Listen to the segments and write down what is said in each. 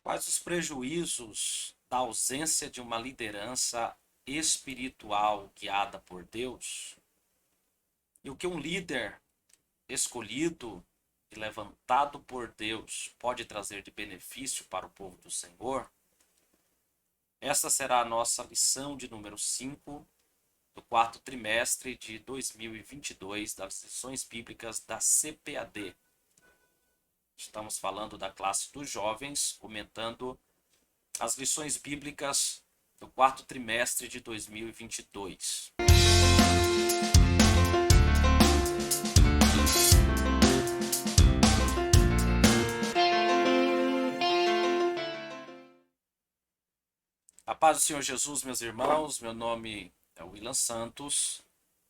Quais os prejuízos da ausência de uma liderança espiritual guiada por Deus? E o que um líder escolhido e levantado por Deus pode trazer de benefício para o povo do Senhor? Essa será a nossa lição de número 5 do quarto trimestre de 2022 das lições bíblicas da CPAD. Estamos falando da classe dos jovens, comentando as lições bíblicas do quarto trimestre de 2022. A paz do Senhor Jesus, meus irmãos, meu nome é William Santos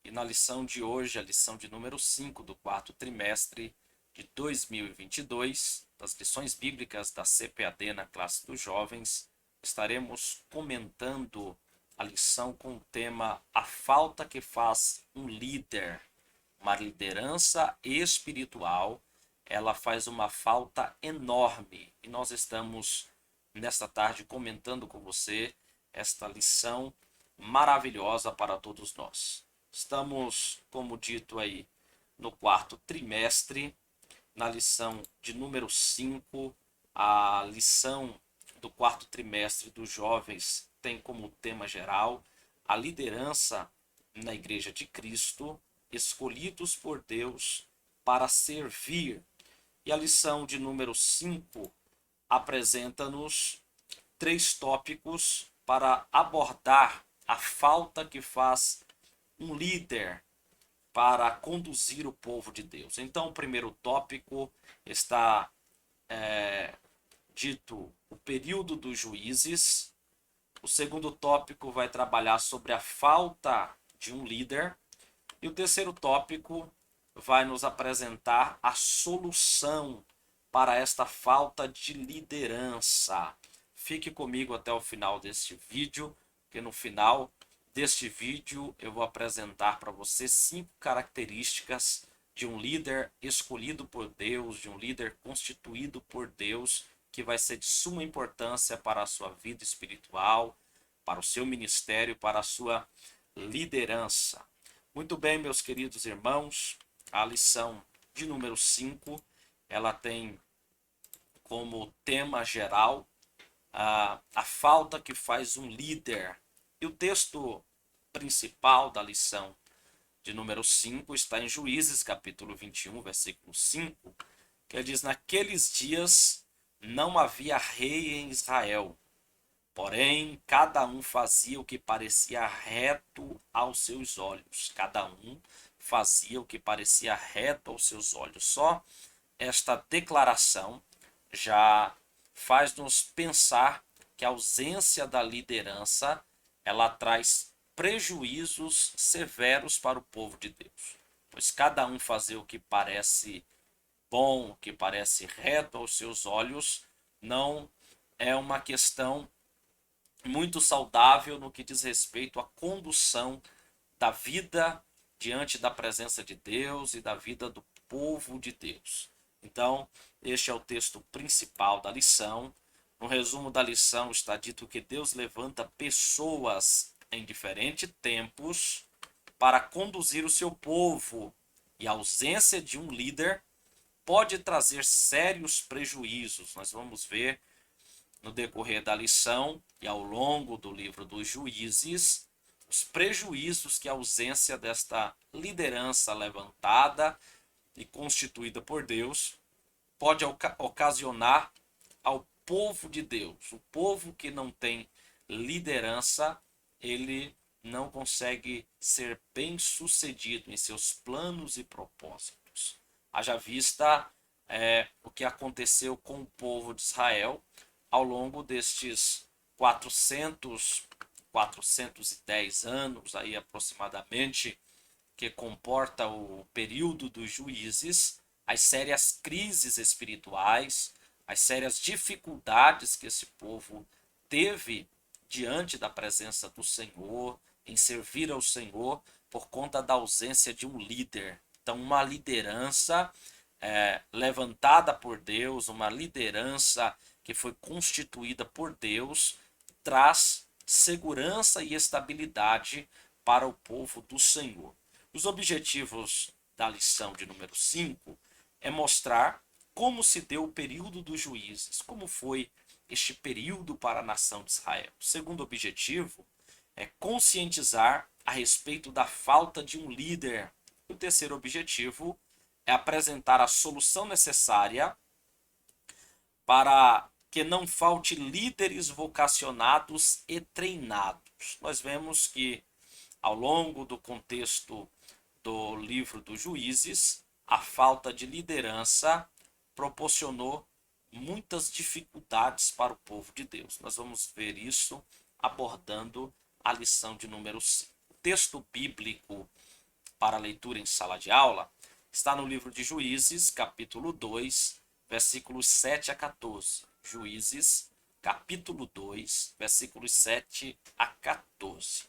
e na lição de hoje, a lição de número 5 do quarto trimestre de 2022, das lições bíblicas da CPAD na classe dos jovens, estaremos comentando a lição com o tema A Falta que Faz um Líder. Uma liderança espiritual, ela faz uma falta enorme. E nós estamos, nesta tarde, comentando com você esta lição maravilhosa para todos nós. Estamos, como dito aí, no quarto trimestre, na lição de número 5, a lição do quarto trimestre dos jovens tem como tema geral a liderança na Igreja de Cristo, escolhidos por Deus para servir. E a lição de número 5 apresenta-nos 3 tópicos para abordar a falta que faz um líder para conduzir o povo de Deus. Então, o primeiro tópico está dito o período dos juízes. O segundo tópico vai trabalhar sobre a falta de um líder. E o terceiro tópico vai nos apresentar a solução para esta falta de liderança. Fique comigo até o final deste vídeo, porque no final deste vídeo eu vou apresentar para você 5 características de um líder escolhido por Deus, de um líder constituído por Deus, que vai ser de suma importância para a sua vida espiritual, para o seu ministério, para a sua liderança. Muito bem, meus queridos irmãos, a lição de número 5, ela tem como tema geral a falta que faz um líder. E o texto principal da lição de número 5 está em Juízes, capítulo 21, versículo 5, que ele diz: Naqueles dias não havia rei em Israel, porém cada um fazia o que parecia reto aos seus olhos. Cada um fazia o que parecia reto aos seus olhos. Só esta declaração já faz-nos pensar que a ausência da liderança, ela traz prejuízos severos para o povo de Deus. Pois cada um fazer o que parece bom, o que parece reto aos seus olhos, não é uma questão muito saudável no que diz respeito à condução da vida diante da presença de Deus e da vida do povo de Deus. Então, este é o texto principal da lição. No resumo da lição está dito que Deus levanta pessoas em diferentes tempos para conduzir o seu povo, e a ausência de um líder pode trazer sérios prejuízos. Nós vamos ver no decorrer da lição e ao longo do livro dos Juízes os prejuízos que a ausência desta liderança levantada e constituída por Deus pode ocasionar ao povo de Deus. O povo que não tem liderança, ele não consegue ser bem sucedido em seus planos e propósitos. Haja vista o que aconteceu com o povo de Israel ao longo destes 410 anos aí aproximadamente, que comporta o período dos juízes, as sérias crises espirituais, as sérias dificuldades que esse povo teve diante da presença do Senhor, em servir ao Senhor, por conta da ausência de um líder. Então, uma liderança levantada por Deus, uma liderança que foi constituída por Deus, traz segurança e estabilidade para o povo do Senhor. Os objetivos da lição de número 5 é mostrar como se deu o período dos juízes, como foi este período para a nação de Israel. O segundo objetivo é conscientizar a respeito da falta de um líder. E o terceiro objetivo é apresentar a solução necessária para que não falte líderes vocacionados e treinados. Nós vemos que ao longo do contexto do livro dos Juízes, a falta de liderança proporcionou muitas dificuldades para o povo de Deus. Nós vamos ver isso abordando a lição de número 5. O texto bíblico para leitura em sala de aula está no livro de Juízes, capítulo 2, versículos 7 a 14. Juízes, capítulo 2, versículos 7 a 14.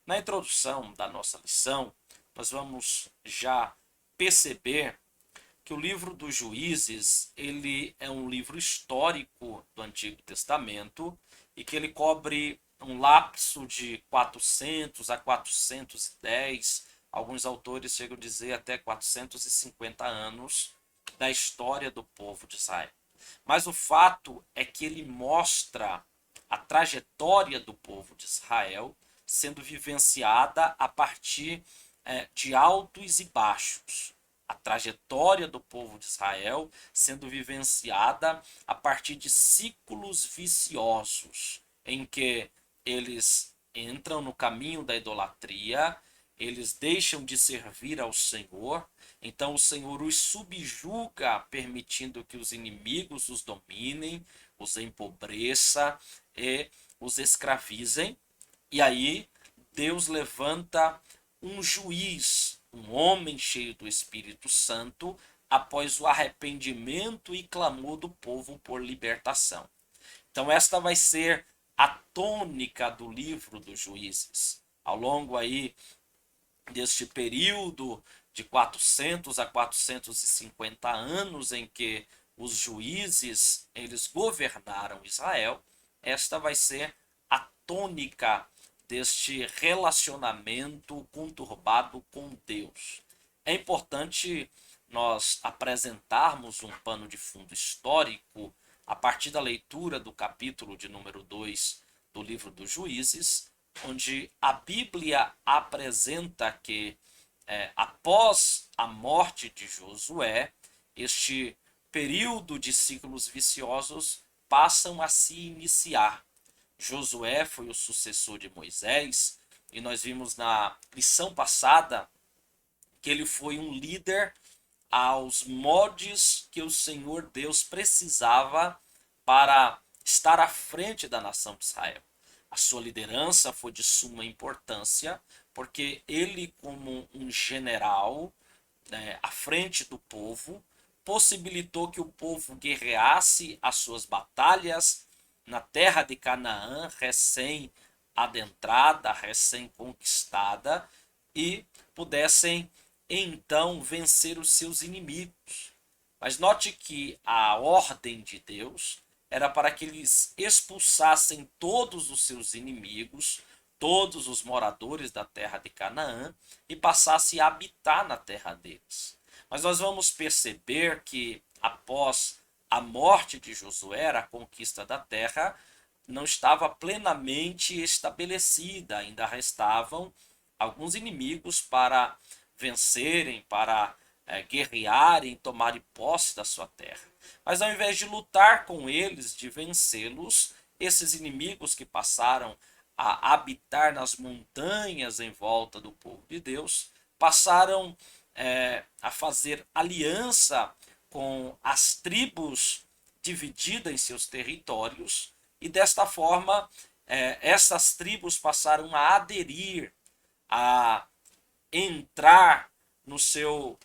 Na introdução da nossa lição, nós vamos já perceber que o livro dos Juízes, ele é um livro histórico do Antigo Testamento e que ele cobre um lapso de 400 a 410, alguns autores chegam a dizer até 450 anos da história do povo de Israel. Mas o fato é que ele mostra a trajetória do povo de Israel sendo vivenciada a partir de altos e baixos. A trajetória do povo de Israel sendo vivenciada a partir de ciclos viciosos, em que eles entram no caminho da idolatria, eles deixam de servir ao Senhor, então o Senhor os subjuga, permitindo que os inimigos os dominem, os empobreça e os escravizem. E aí Deus levanta um juiz, um homem cheio do Espírito Santo, após o arrependimento e clamor do povo por libertação. Então esta vai ser a tônica do livro dos Juízes. Ao longo aí deste período de 400 a 450 anos em que os juízes eles governaram Israel, esta vai ser a tônica deste relacionamento conturbado com Deus. É importante nós apresentarmos um pano de fundo histórico a partir da leitura do capítulo de número 2 do livro dos Juízes, onde a Bíblia apresenta que após a morte de Josué, este período de ciclos viciosos passam a se iniciar. Josué foi o sucessor de Moisés, e nós vimos na lição passada que ele foi um líder aos moldes que o Senhor Deus precisava para estar à frente da nação de Israel. A sua liderança foi de suma importância, porque ele, como um general à frente do povo, possibilitou que o povo guerreasse as suas batalhas na terra de Canaã, recém-adentrada, recém-conquistada, e pudessem então vencer os seus inimigos. Mas note que a ordem de Deus era para que eles expulsassem todos os seus inimigos, todos os moradores da terra de Canaã, e passassem a habitar na terra deles. Mas nós vamos perceber que após a morte de Josué, a conquista da terra não estava plenamente estabelecida, ainda restavam alguns inimigos para vencerem, para guerrearem, tomarem posse da sua terra. Mas ao invés de lutar com eles, de vencê-los, esses inimigos que passaram a habitar nas montanhas em volta do povo de Deus, passaram a fazer aliança com as tribos divididas em seus territórios, e desta forma essas tribos passaram a aderir, a entrar no seu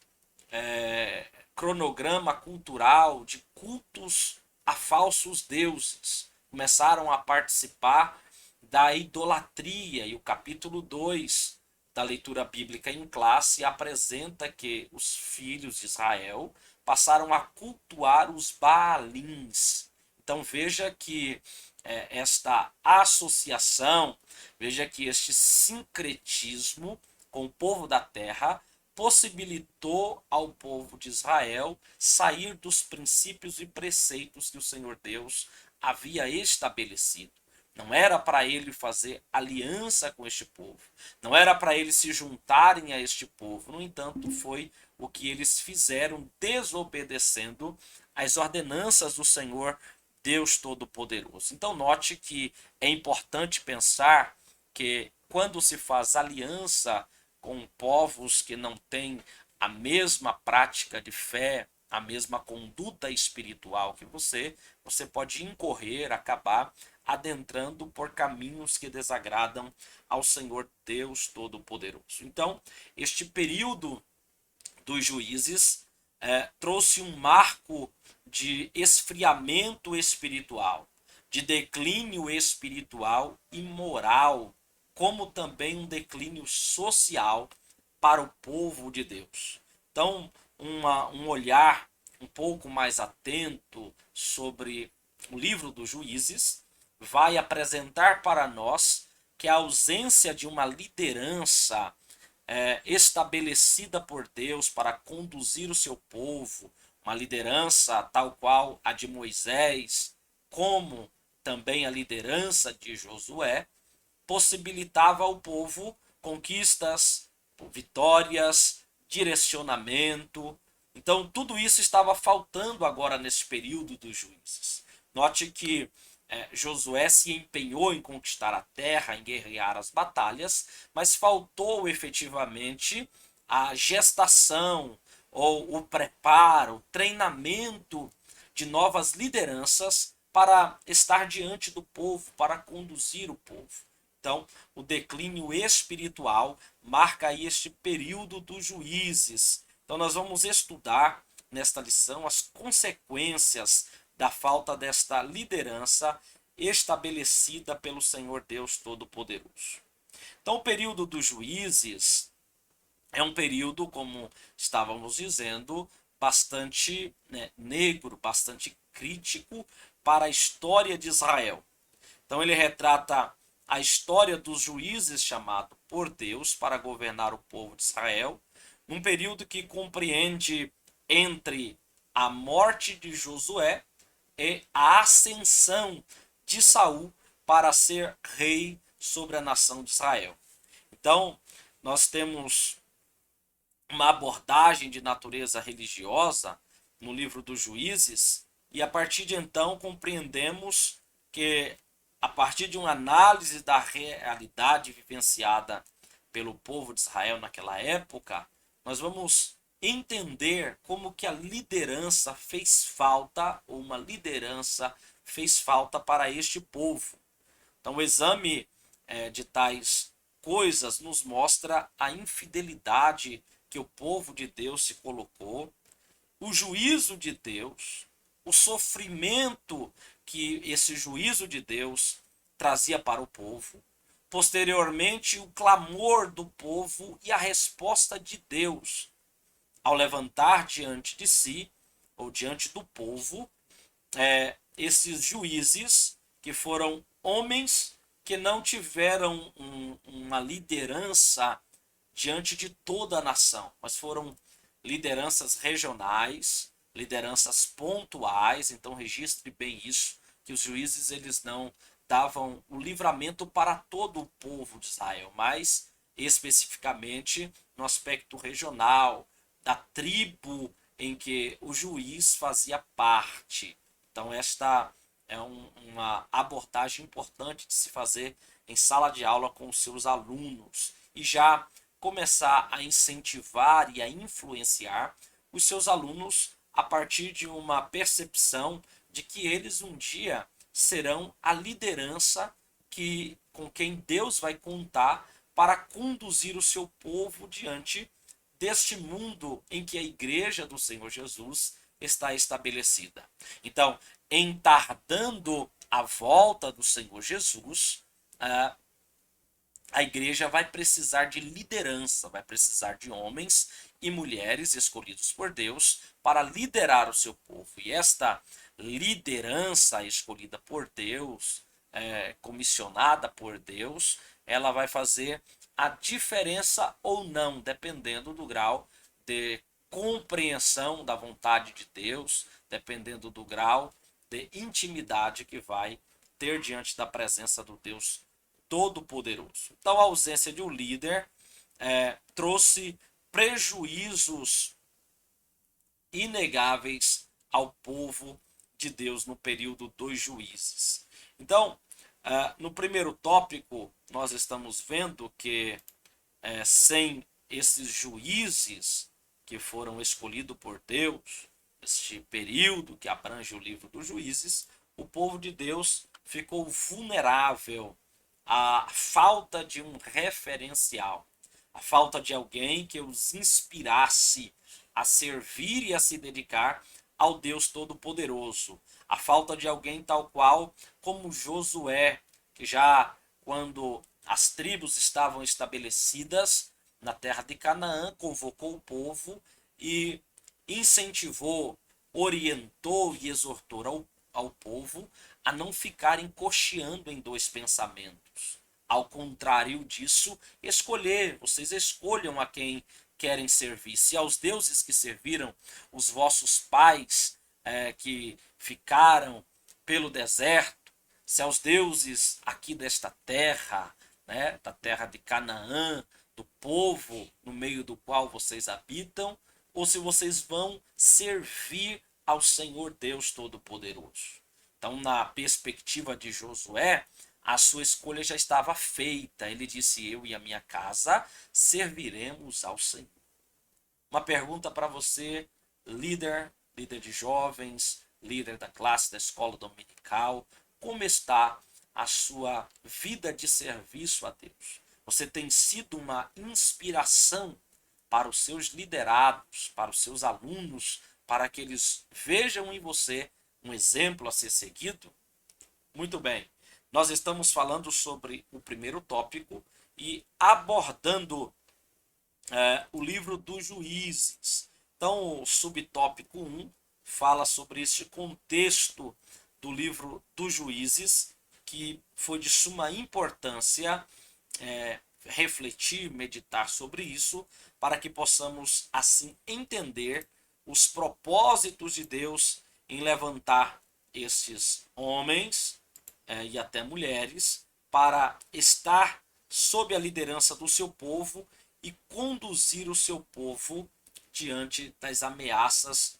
cronograma cultural de cultos a falsos deuses. Começaram a participar da idolatria, e o capítulo 2 da leitura bíblica em classe apresenta que os filhos de Israel passaram a cultuar os Baalins. Então Então veja que esta associação, veja que este sincretismo com o povo da terra possibilitou ao povo de Israel sair dos princípios e preceitos que o Senhor Deus havia estabelecido. Não era para ele fazer aliança com este povo. Não era para eles se juntarem a este povo. No entanto, foi o que eles fizeram, desobedecendo as ordenanças do Senhor Deus Todo-Poderoso. Então, note que é importante pensar que quando se faz aliança com povos que não têm a mesma prática de fé, a mesma conduta espiritual que você pode incorrer, acabar adentrando por caminhos que desagradam ao Senhor Deus Todo-Poderoso. Então, este período dos juízes trouxe um marco de esfriamento espiritual, de declínio espiritual e moral, como também um declínio social para o povo de Deus. Então, um olhar um pouco mais atento sobre o livro dos Juízes vai apresentar para nós que a ausência de uma liderança estabelecida por Deus para conduzir o seu povo, uma liderança tal qual a de Moisés, como também a liderança de Josué, possibilitava ao povo conquistas, vitórias, direcionamento. Então, tudo isso estava faltando agora nesse período dos juízes. Note que Josué se empenhou em conquistar a terra, em guerrear as batalhas, mas faltou efetivamente a gestação ou o preparo, o treinamento de novas lideranças para estar diante do povo, para conduzir o povo. Então, o declínio espiritual marca aí este período dos juízes. Então, nós vamos estudar nesta lição as consequências da falta desta liderança estabelecida pelo Senhor Deus Todo-Poderoso. Então, o período dos juízes é um período, como estávamos dizendo, bastante negro, bastante crítico para a história de Israel. Então, ele retrata a história dos juízes chamados por Deus para governar o povo de Israel, num período que compreende entre a morte de Josué e a ascensão de Saul para ser rei sobre a nação de Israel. Então, nós temos uma abordagem de natureza religiosa no livro dos Juízes, e a partir de então compreendemos que, a partir de uma análise da realidade vivenciada pelo povo de Israel naquela época, nós vamos entender como que a liderança fez falta, ou uma liderança fez falta para este povo. Então, o exame de tais coisas nos mostra a infidelidade que o povo de Deus se colocou, o juízo de Deus, o sofrimento que esse juízo de Deus trazia para o povo, posteriormente o clamor do povo e a resposta de Deus ao levantar diante de si, ou diante do povo, esses juízes que foram homens que não tiveram uma liderança diante de toda a nação, mas foram lideranças regionais, lideranças pontuais. Então registre bem isso, que os juízes eles não davam o livramento para todo o povo de Israel, mas especificamente no aspecto regional, da tribo em que o juiz fazia parte. Então esta é uma abordagem importante de se fazer em sala de aula com os seus alunos, e já começar a incentivar e a influenciar os seus alunos a partir de uma percepção de que eles um dia serão a liderança com quem Deus vai contar para conduzir o seu povo diante deste mundo em que a igreja do Senhor Jesus está estabelecida. Então, em tardando a volta do Senhor Jesus, a igreja vai precisar de liderança, vai precisar de homens e mulheres escolhidos por Deus para liderar o seu povo. E esta liderança escolhida por Deus, comissionada por Deus, ela vai fazer a diferença ou não, dependendo do grau de compreensão da vontade de Deus, dependendo do grau de intimidade que vai ter diante da presença do Deus Todo-Poderoso. Então, a ausência de um líder trouxe prejuízos inegáveis ao povo de Deus no período dos juízes. Então, no primeiro tópico, nós estamos vendo que sem esses juízes que foram escolhidos por Deus, este período que abrange o livro dos juízes, o povo de Deus ficou vulnerável à falta de um referencial, a falta de alguém que os inspirasse a servir e a se dedicar ao Deus Todo-Poderoso, a falta de alguém tal qual como Josué, que já quando as tribos estavam estabelecidas na terra de Canaã, convocou o povo e incentivou, orientou e exortou ao povo a não ficarem cocheando em dois pensamentos. Ao contrário disso, escolher, vocês escolham a quem querem servir. Se aos deuses que serviram os vossos pais, que ficaram pelo deserto, se aos deuses aqui desta terra, né, da terra de Canaã, do povo no meio do qual vocês habitam, ou se vocês vão servir ao Senhor Deus Todo-Poderoso. Então, na perspectiva de Josué, a sua escolha já estava feita. Ele disse: eu e a minha casa serviremos ao Senhor. Uma pergunta para você, líder de jovens, líder da classe da escola dominical: como está a sua vida de serviço a Deus? Você tem sido uma inspiração para os seus liderados, para os seus alunos, para que eles vejam em você um exemplo a ser seguido? Muito bem, nós estamos falando sobre o primeiro tópico e abordando o livro dos Juízes. Então, o subtópico 1 fala sobre este contexto do livro dos Juízes, que foi de suma importância refletir, meditar sobre isso, para que possamos assim entender os propósitos de Deus em levantar estes homens e até mulheres para estar sob a liderança do seu povo e conduzir o seu povo diante das ameaças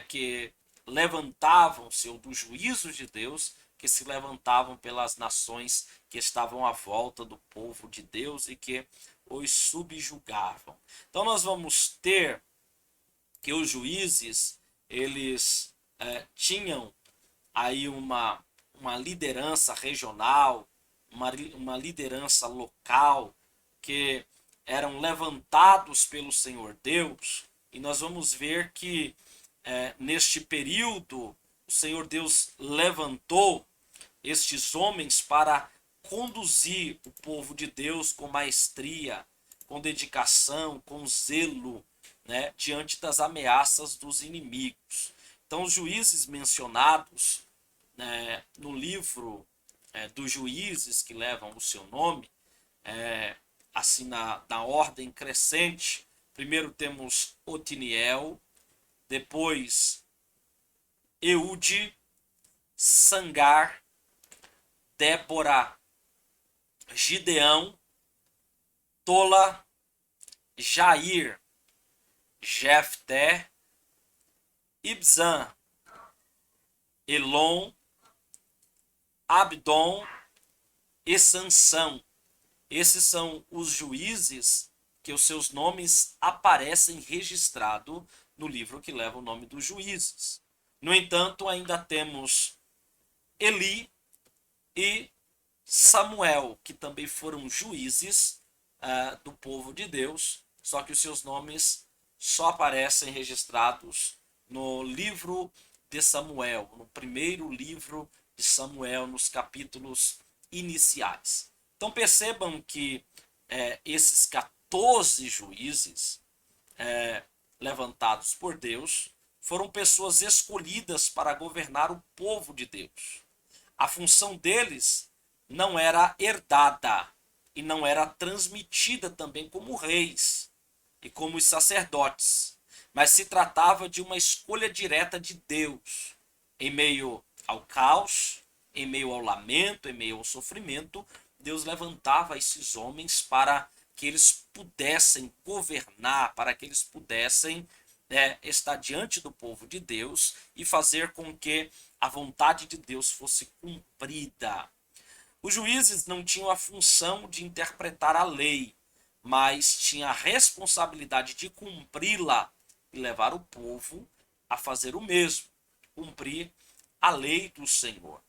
que levantavam-se, ou dos juízos de Deus que se levantavam pelas nações que estavam à volta do povo de Deus e que os subjugavam. Então nós vamos ter que os juízes, eles tinham aí uma liderança regional, uma liderança local, que eram levantados pelo Senhor Deus, e nós vamos ver que neste período o Senhor Deus levantou estes homens para conduzir o povo de Deus com maestria, com dedicação, com zelo, né, diante das ameaças dos inimigos. Então, os juízes mencionados no livro dos juízes que levam o seu nome, assim na ordem crescente, primeiro temos Otiniel, depois Eude, Sangar, Débora, Gideão, Tola, Jair, Jefté, Ibzan, Elon, Abdon e Sansão. Esses são os juízes que os seus nomes aparecem registrados no livro que leva o nome dos juízes. No entanto, ainda temos Eli e Samuel, que também foram juízes do povo de Deus, só que os seus nomes só aparecem registrados no livro de Samuel, no primeiro livro de Samuel, nos capítulos iniciais. Então percebam que esses 14 juízes levantados por Deus foram pessoas escolhidas para governar o povo de Deus. A função deles não era herdada e não era transmitida também como reis e como os sacerdotes, mas se tratava de uma escolha direta de Deus. Em meio ao caos, em meio ao lamento, em meio ao sofrimento, Deus levantava esses homens para que eles pudessem governar, para que eles pudessem estar diante do povo de Deus e fazer com que a vontade de Deus fosse cumprida. Os juízes não tinham a função de interpretar a lei, mas tinham a responsabilidade de cumpri-la e levar o povo a fazer o mesmo, cumprir a lei do Senhor.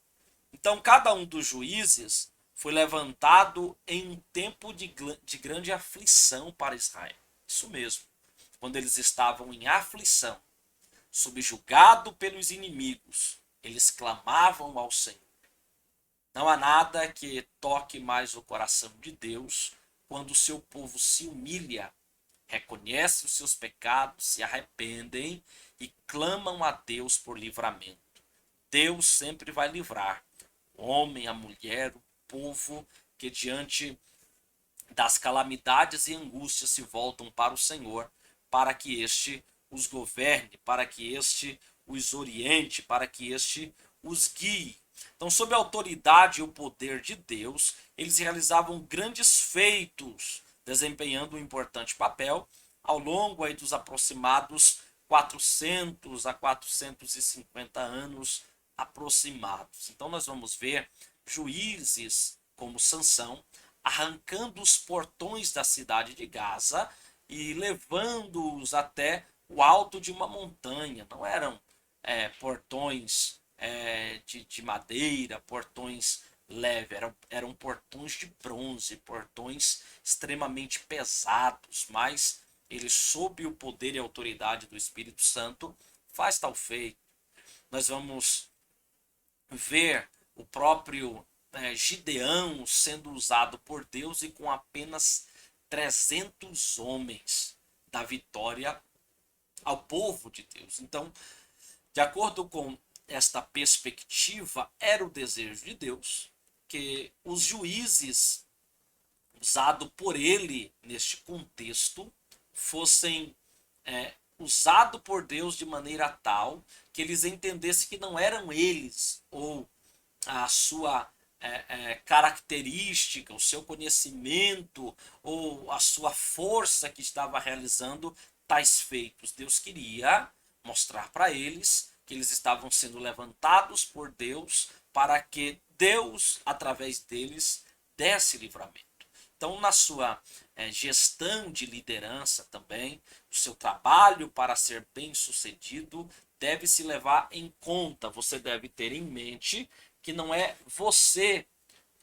Então, cada um dos juízes foi levantado em um tempo de grande aflição para Israel. Isso mesmo, quando eles estavam em aflição, subjugado pelos inimigos, eles clamavam ao Senhor. Não há nada que toque mais o coração de Deus quando o seu povo se humilha, reconhece os seus pecados, se arrependem e clamam a Deus por livramento. Deus sempre vai livrar o homem, a mulher, o povo que diante das calamidades e angústias se voltam para o Senhor, para que este os governe, para que este os oriente, para que este os guie. Então, sob a autoridade e o poder de Deus, eles realizavam grandes feitos, desempenhando um importante papel ao longo aí dos aproximados 400 a 450 anos aproximados. Então, nós vamos ver juízes como Sansão arrancando os portões da cidade de Gaza e levando-os até o alto de uma montanha. Não eram portões de madeira, portões leves, eram portões de bronze, portões extremamente pesados, mas ele, sob o poder e a autoridade do Espírito Santo, faz tal feito. Nós vamos ver o próprio Gideão sendo usado por Deus e com apenas 300 homens da vitória ao povo de Deus. Então, de acordo com esta perspectiva, era o desejo de Deus que os juízes usados por ele neste contexto fossem usados por Deus de maneira tal que eles entendessem que não eram eles ou a sua característica, o seu conhecimento ou a sua força que estava realizando tais feitos. Deus queria mostrar para eles que eles estavam sendo levantados por Deus para que Deus, através deles, desse livramento. Então, na sua gestão de liderança também, o seu trabalho para ser bem sucedido deve se levar em conta. Você deve ter em mente que não é você,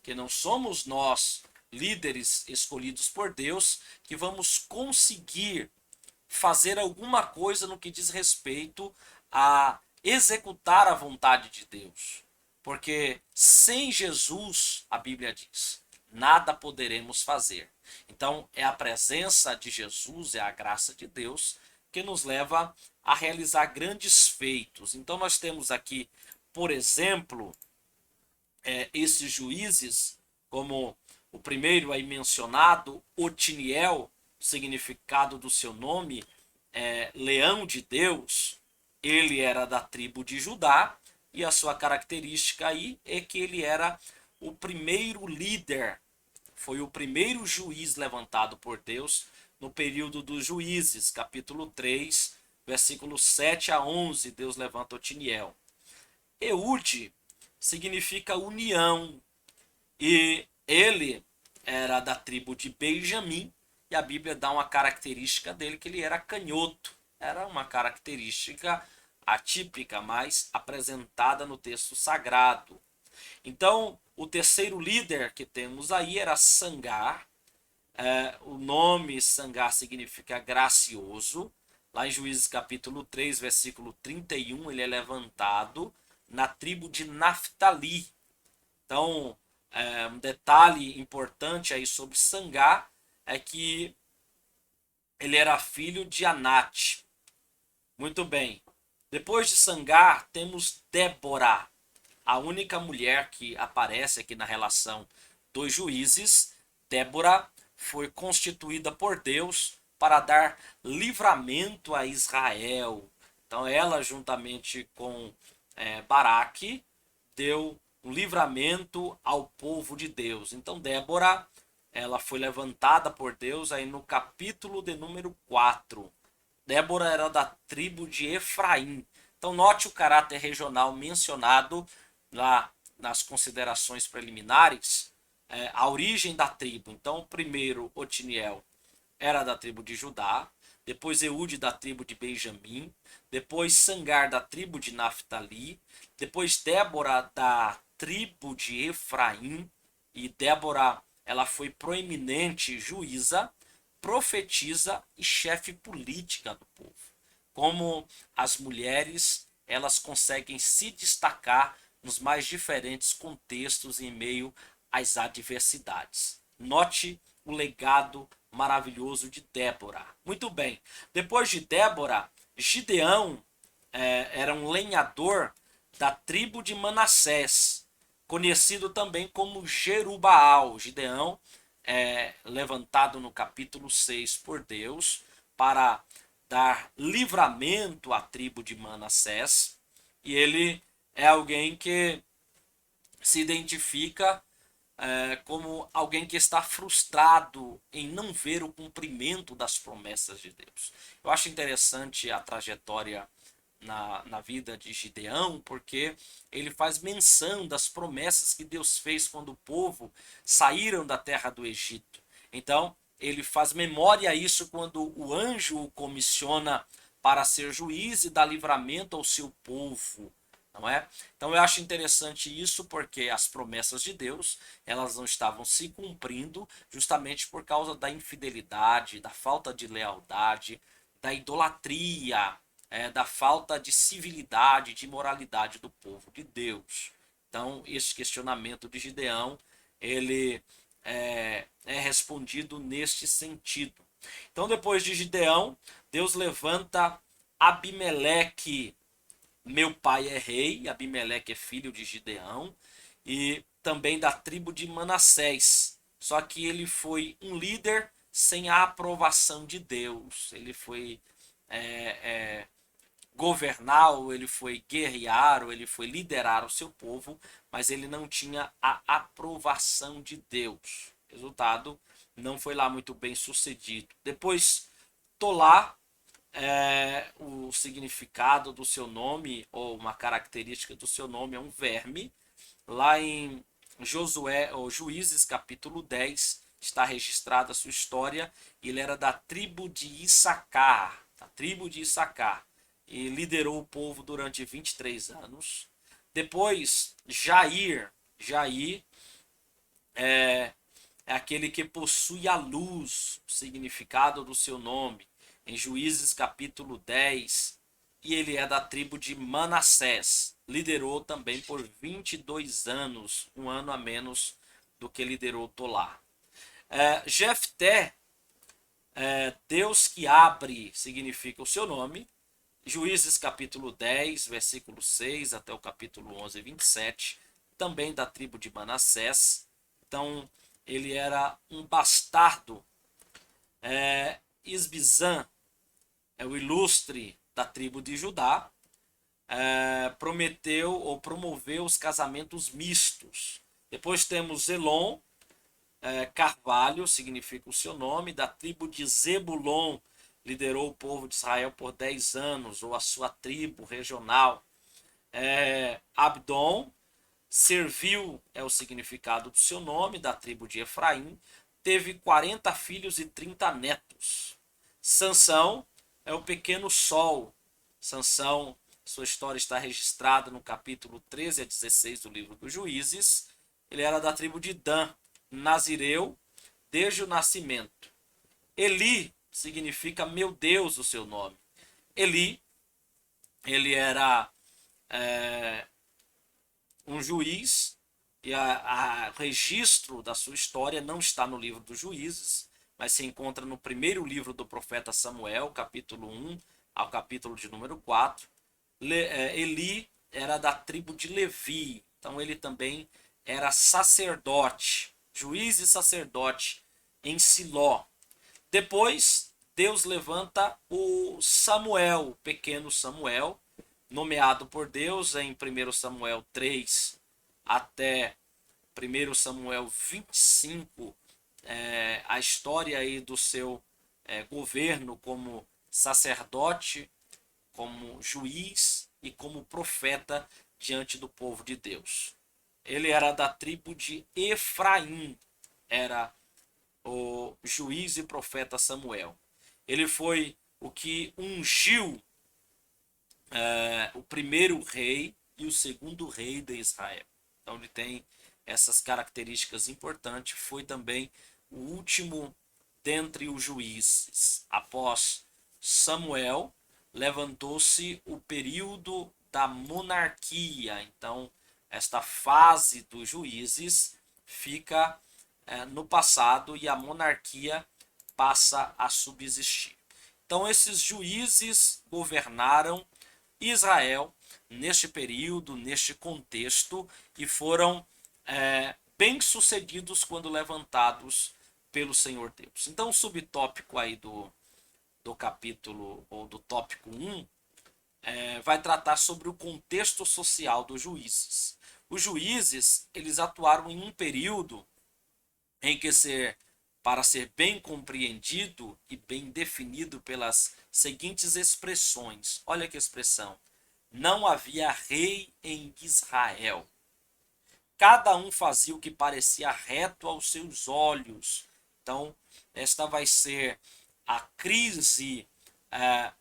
que não somos nós, líderes escolhidos por Deus, que vamos conseguir fazer alguma coisa no que diz respeito a executar a vontade de Deus. Porque sem Jesus, a Bíblia diz, nada poderemos fazer. Então, é a presença de Jesus, é a graça de Deus que nos leva a realizar grandes feitos. Então, nós temos aqui, por exemplo, esses juízes, como o primeiro aí mencionado, Otiniel, o significado do seu nome é Leão de Deus. Ele era da tribo de Judá e a sua característica aí é que ele era o primeiro líder, foi o primeiro juiz levantado por Deus no período dos juízes, capítulo 3, versículos 7 a 11, Deus levanta Otiniel. Eude significa união e ele era da tribo de Benjamim e a Bíblia dá uma característica dele que ele era canhoto. Era uma característica atípica, mas apresentada no texto sagrado. Então, o terceiro líder que temos aí era Sangar. O nome Sangar significa gracioso. Lá em Juízes capítulo 3, versículo 31, ele é levantado na tribo de Naftali. Então, um detalhe importante aí sobre Sangar é que ele era filho de Anate. Muito bem. Depois de Sangar, temos Débora, a única mulher que aparece aqui na relação dos juízes. Débora foi constituída por Deus para dar livramento a Israel. Então ela, juntamente com Baraque, deu um livramento ao povo de Deus. Então Débora, ela foi levantada por Deus aí no capítulo de número 4. Débora era da tribo de Efraim. Então note o caráter regional mencionado lá nas considerações preliminares, a origem da tribo. Então, primeiro, Otiniel era da tribo de Judá, depois Eude da tribo de Benjamim, depois Sangar da tribo de Naftali, depois Débora da tribo de Efraim, e Débora, ela foi proeminente juíza, profetisa e chefe política do povo. Como as mulheres, elas conseguem se destacar nos mais diferentes contextos em meio às adversidades. Note o legado maravilhoso de Débora. Muito bem, depois de Débora, Gideão era um lenhador da tribo de Manassés, conhecido também como Jerubaal. Gideão levantado no capítulo 6 por Deus para dar livramento à tribo de Manassés, e ele é alguém que se identifica como alguém que está frustrado em não ver o cumprimento das promessas de Deus. Eu acho interessante a trajetória na vida de Gideão, porque ele faz menção das promessas que Deus fez quando o povo saíram da terra do Egito. Então, ele faz memória a isso quando o anjo o comissiona para ser juiz e dar livramento ao seu povo. Não é? Então eu acho interessante isso, porque as promessas de Deus, elas não estavam se cumprindo justamente por causa da infidelidade, da falta de lealdade, da idolatria, da falta de civilidade, de moralidade do povo de Deus. Então esse questionamento de Gideão, ele é respondido neste sentido. Então depois de Gideão, Deus levanta Abimeleque. Meu pai é rei, Abimeleque é filho de Gideão, e também da tribo de Manassés. Só que ele foi um líder sem a aprovação de Deus. Ele foi governar, ou ele foi guerrear, ou ele foi liderar o seu povo, mas ele não tinha a aprovação de Deus. Resultado, não foi lá muito bem sucedido. Depois, Tolá, o significado do seu nome, ou uma característica do seu nome, é um verme. Lá em Josué, ou Juízes capítulo 10, está registrada a sua história. Ele era da tribo de Issacar, e liderou o povo durante 23 anos. Depois, Jair é aquele que possui a luz, o significado do seu nome, em Juízes capítulo 10, e ele é da tribo de Manassés. Liderou também por 22 anos, um ano a menos do que liderou Tolá. Jefté, Deus que abre, significa o seu nome. Juízes capítulo 10, versículo 6 até o capítulo 11, 27, também da tribo de Manassés. Então, ele era um bastardo. Isbizan é o ilustre da tribo de Judá, prometeu ou promoveu os casamentos mistos. Depois temos Zelon, Carvalho, significa o seu nome, da tribo de Zebulon, liderou o povo de Israel por 10 anos, ou a sua tribo regional. Abdon, serviu, é o significado do seu nome, da tribo de Efraim, teve 40 filhos e 30 netos. Sansão é o pequeno sol. Sansão, sua história está registrada no capítulo 13 a 16 do livro dos Juízes. Ele era da tribo de Dan, nazireu, desde o nascimento. Eli significa meu Deus, o seu nome. Eli, ele era um juiz, e o registro da sua história não está no livro dos Juízes, mas se encontra no primeiro livro do profeta Samuel, capítulo 1 ao capítulo de número 4. Eli era da tribo de Levi, então ele também era sacerdote, juiz e sacerdote em Siló. Depois, Deus levanta o Samuel, o pequeno Samuel, nomeado por Deus em 1 Samuel 3 até 1 Samuel 25, a história aí do seu governo como sacerdote, como juiz e como profeta diante do povo de Deus. Ele era da tribo de Efraim, era o juiz e profeta Samuel. Ele foi o que ungiu o primeiro rei e o segundo rei de Israel. Então ele tem essas características importantes. Foi também o último dentre os juízes. Após Samuel, levantou-se o período da monarquia. Então, esta fase dos juízes fica no passado e a monarquia passa a subsistir. Então, esses juízes governaram Israel neste período, neste contexto, e foram bem-sucedidos quando levantados pelo Senhor Deus. Então, o subtópico aí do capítulo, ou do tópico 1, vai tratar sobre o contexto social dos juízes. Os juízes, eles atuaram em um período em que para ser bem compreendido e bem definido pelas seguintes expressões. Olha que expressão. Não havia rei em Israel. Cada um fazia o que parecia reto aos seus olhos. Então, esta vai ser a crise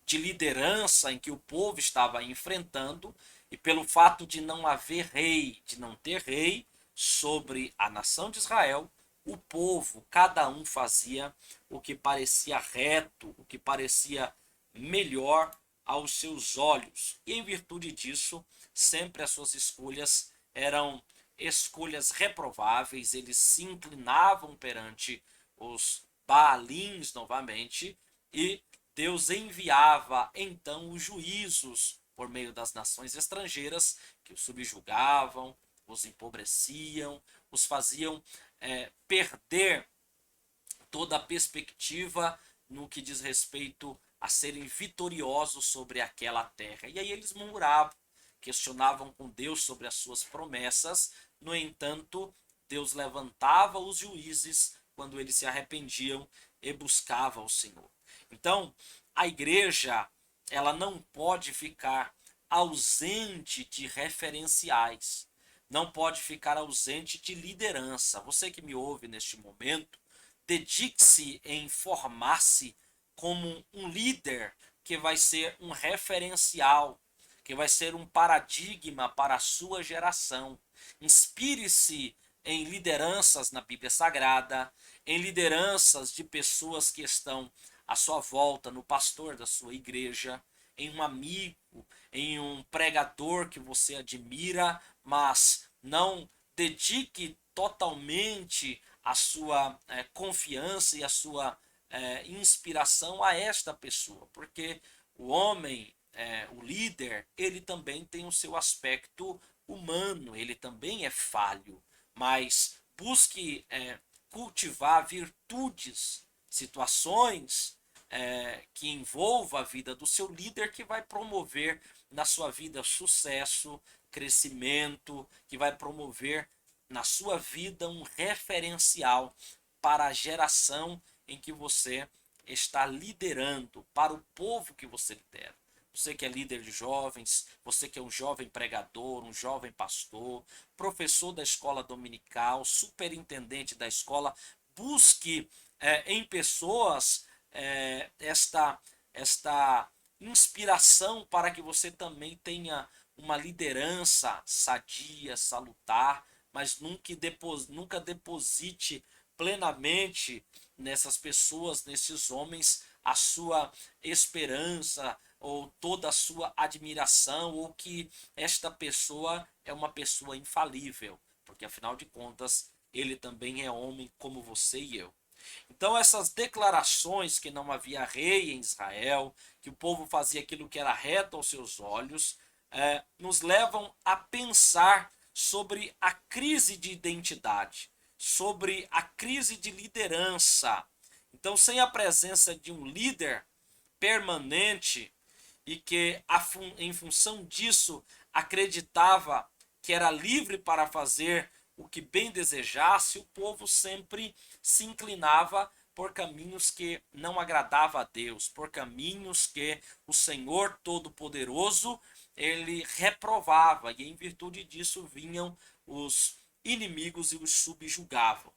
de liderança em que o povo estava enfrentando, e pelo fato de não haver rei, de não ter rei sobre a nação de Israel, o povo, cada um fazia o que parecia reto, o que parecia melhor aos seus olhos. E em virtude disso, sempre as suas escolhas eram escolhas reprováveis, eles se inclinavam perante os Baalins novamente, e Deus enviava então os juízos por meio das nações estrangeiras que os subjugavam, os empobreciam, os faziam perder toda a perspectiva no que diz respeito a serem vitoriosos sobre aquela terra. E aí eles murmuravam, questionavam com Deus sobre as suas promessas. No entanto, Deus levantava os juízes quando eles se arrependiam e buscavam o Senhor. Então, a igreja, ela não pode ficar ausente de referenciais, não pode ficar ausente de liderança. Você que me ouve neste momento, dedique-se em formar-se como um líder que vai ser um referencial, que vai ser um paradigma para a sua geração. Inspire-se em lideranças na Bíblia Sagrada, em lideranças de pessoas que estão à sua volta, no pastor da sua igreja, em um amigo, em um pregador que você admira, mas não dedique totalmente a sua confiança e a sua inspiração a esta pessoa, porque o homem, o líder, ele também tem o seu aspecto humano, ele também é falho, mas busque cultivar virtudes, situações que envolva a vida do seu líder, que vai promover na sua vida sucesso, crescimento, que vai promover na sua vida um referencial para a geração em que você está liderando, para o povo que você lidera. Você que é líder de jovens, você que é um jovem pregador, um jovem pastor, professor da escola dominical, superintendente da escola, busque em pessoas esta inspiração para que você também tenha uma liderança sadia, salutar, mas nunca deposite plenamente nessas pessoas, nesses homens, a sua esperança ou toda a sua admiração, ou que esta pessoa é uma pessoa infalível, porque afinal de contas ele também é homem como você e eu. Então essas declarações que não havia rei em Israel, que o povo fazia aquilo que era reto aos seus olhos, nos levam a pensar sobre a crise de identidade, sobre a crise de liderança. Então, sem a presença de um líder permanente e que, em função disso, acreditava que era livre para fazer o que bem desejasse, o povo sempre se inclinava por caminhos que não agradavam a Deus, por caminhos que o Senhor Todo-Poderoso ele reprovava, e em virtude disso vinham os inimigos e os subjugavam.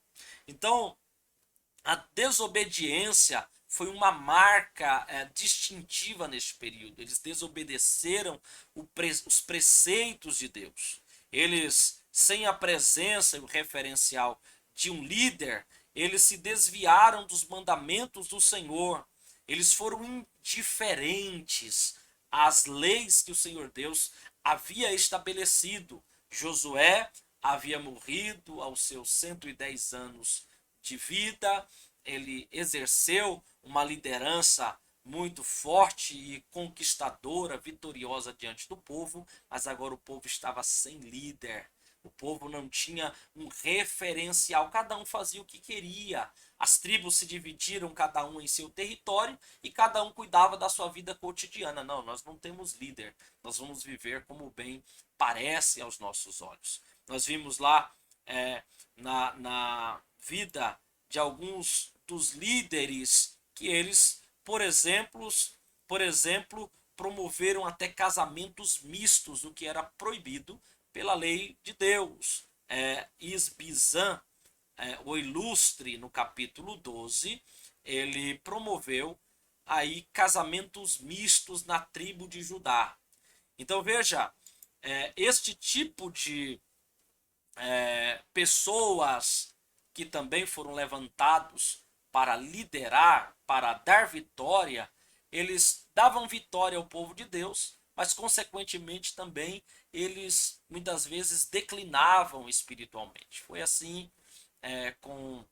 Então, a desobediência foi uma marca distintiva neste período. Eles desobedeceram os preceitos de Deus. Eles, sem a presença e o referencial de um líder, eles se desviaram dos mandamentos do Senhor. Eles foram indiferentes às leis que o Senhor Deus havia estabelecido. Josué havia morrido aos seus 110 anos de vida, ele exerceu uma liderança muito forte e conquistadora, vitoriosa diante do povo, mas agora o povo estava sem líder. O povo não tinha um referencial, cada um fazia o que queria. As tribos se dividiram, cada um em seu território, e cada um cuidava da sua vida cotidiana. Não, nós não temos líder, nós vamos viver como bem parece aos nossos olhos. Nós vimos lá na vida de alguns dos líderes que eles, por exemplo, promoveram até casamentos mistos, o que era proibido pela lei de Deus. Isbizan, o ilustre, no capítulo 12, ele promoveu aí casamentos mistos na tribo de Judá. Então veja, este tipo de pessoas que também foram levantados para liderar, para dar vitória, eles davam vitória ao povo de Deus, mas consequentemente também eles muitas vezes declinavam espiritualmente. Foi assim com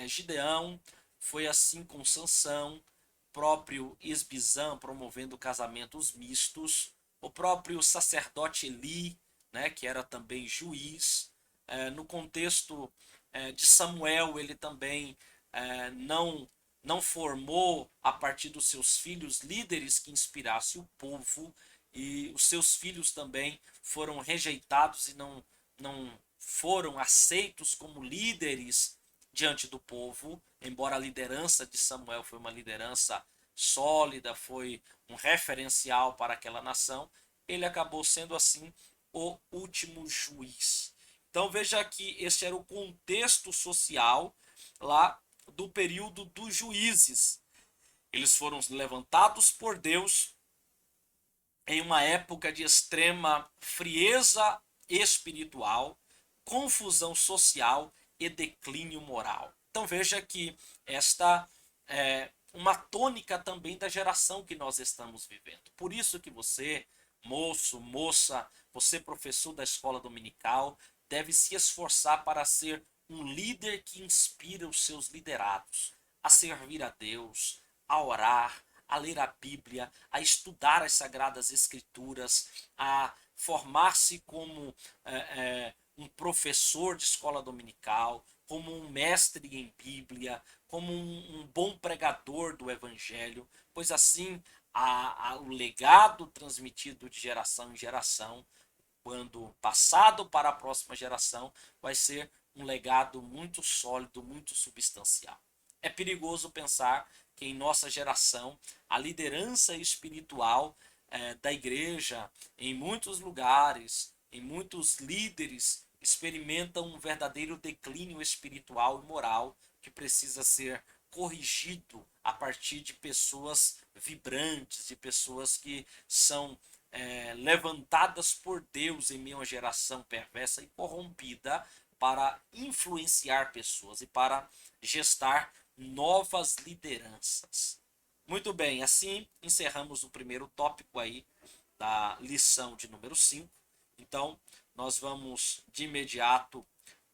Gideão, foi assim com Sansão, próprio Isbizan promovendo casamentos mistos, o próprio sacerdote Eli, né, que era também juiz. No contexto de Samuel, ele também não formou a partir dos seus filhos líderes que inspirassem o povo, e os seus filhos também foram rejeitados e não foram aceitos como líderes diante do povo, embora a liderança de Samuel foi uma liderança sólida, foi um referencial para aquela nação, ele acabou sendo assim o último juiz. Então veja que esse era o contexto social lá do período dos juízes. Eles foram levantados por Deus em uma época de extrema frieza espiritual, confusão social e declínio moral. Então veja que esta é uma tônica também da geração que nós estamos vivendo. Por isso que você, moço, moça, você professor da escola dominical, deve se esforçar para ser um líder que inspira os seus liderados a servir a Deus, a orar, a ler a Bíblia, a estudar as Sagradas Escrituras, a formar-se como um professor de escola dominical, como um mestre em Bíblia, como um bom pregador do Evangelho, pois assim o legado transmitido de geração em geração, quando passado para a próxima geração, vai ser um legado muito sólido, muito substancial. É perigoso pensar que em nossa geração a liderança espiritual da igreja, em muitos lugares, em muitos líderes, experimentam um verdadeiro declínio espiritual e moral que precisa ser corrigido a partir de pessoas vibrantes, de pessoas que são levantadas por Deus em meio a uma geração perversa e corrompida para influenciar pessoas e para gestar novas lideranças. Muito bem, assim encerramos o primeiro tópico aí da lição de número 5. Então, nós vamos de imediato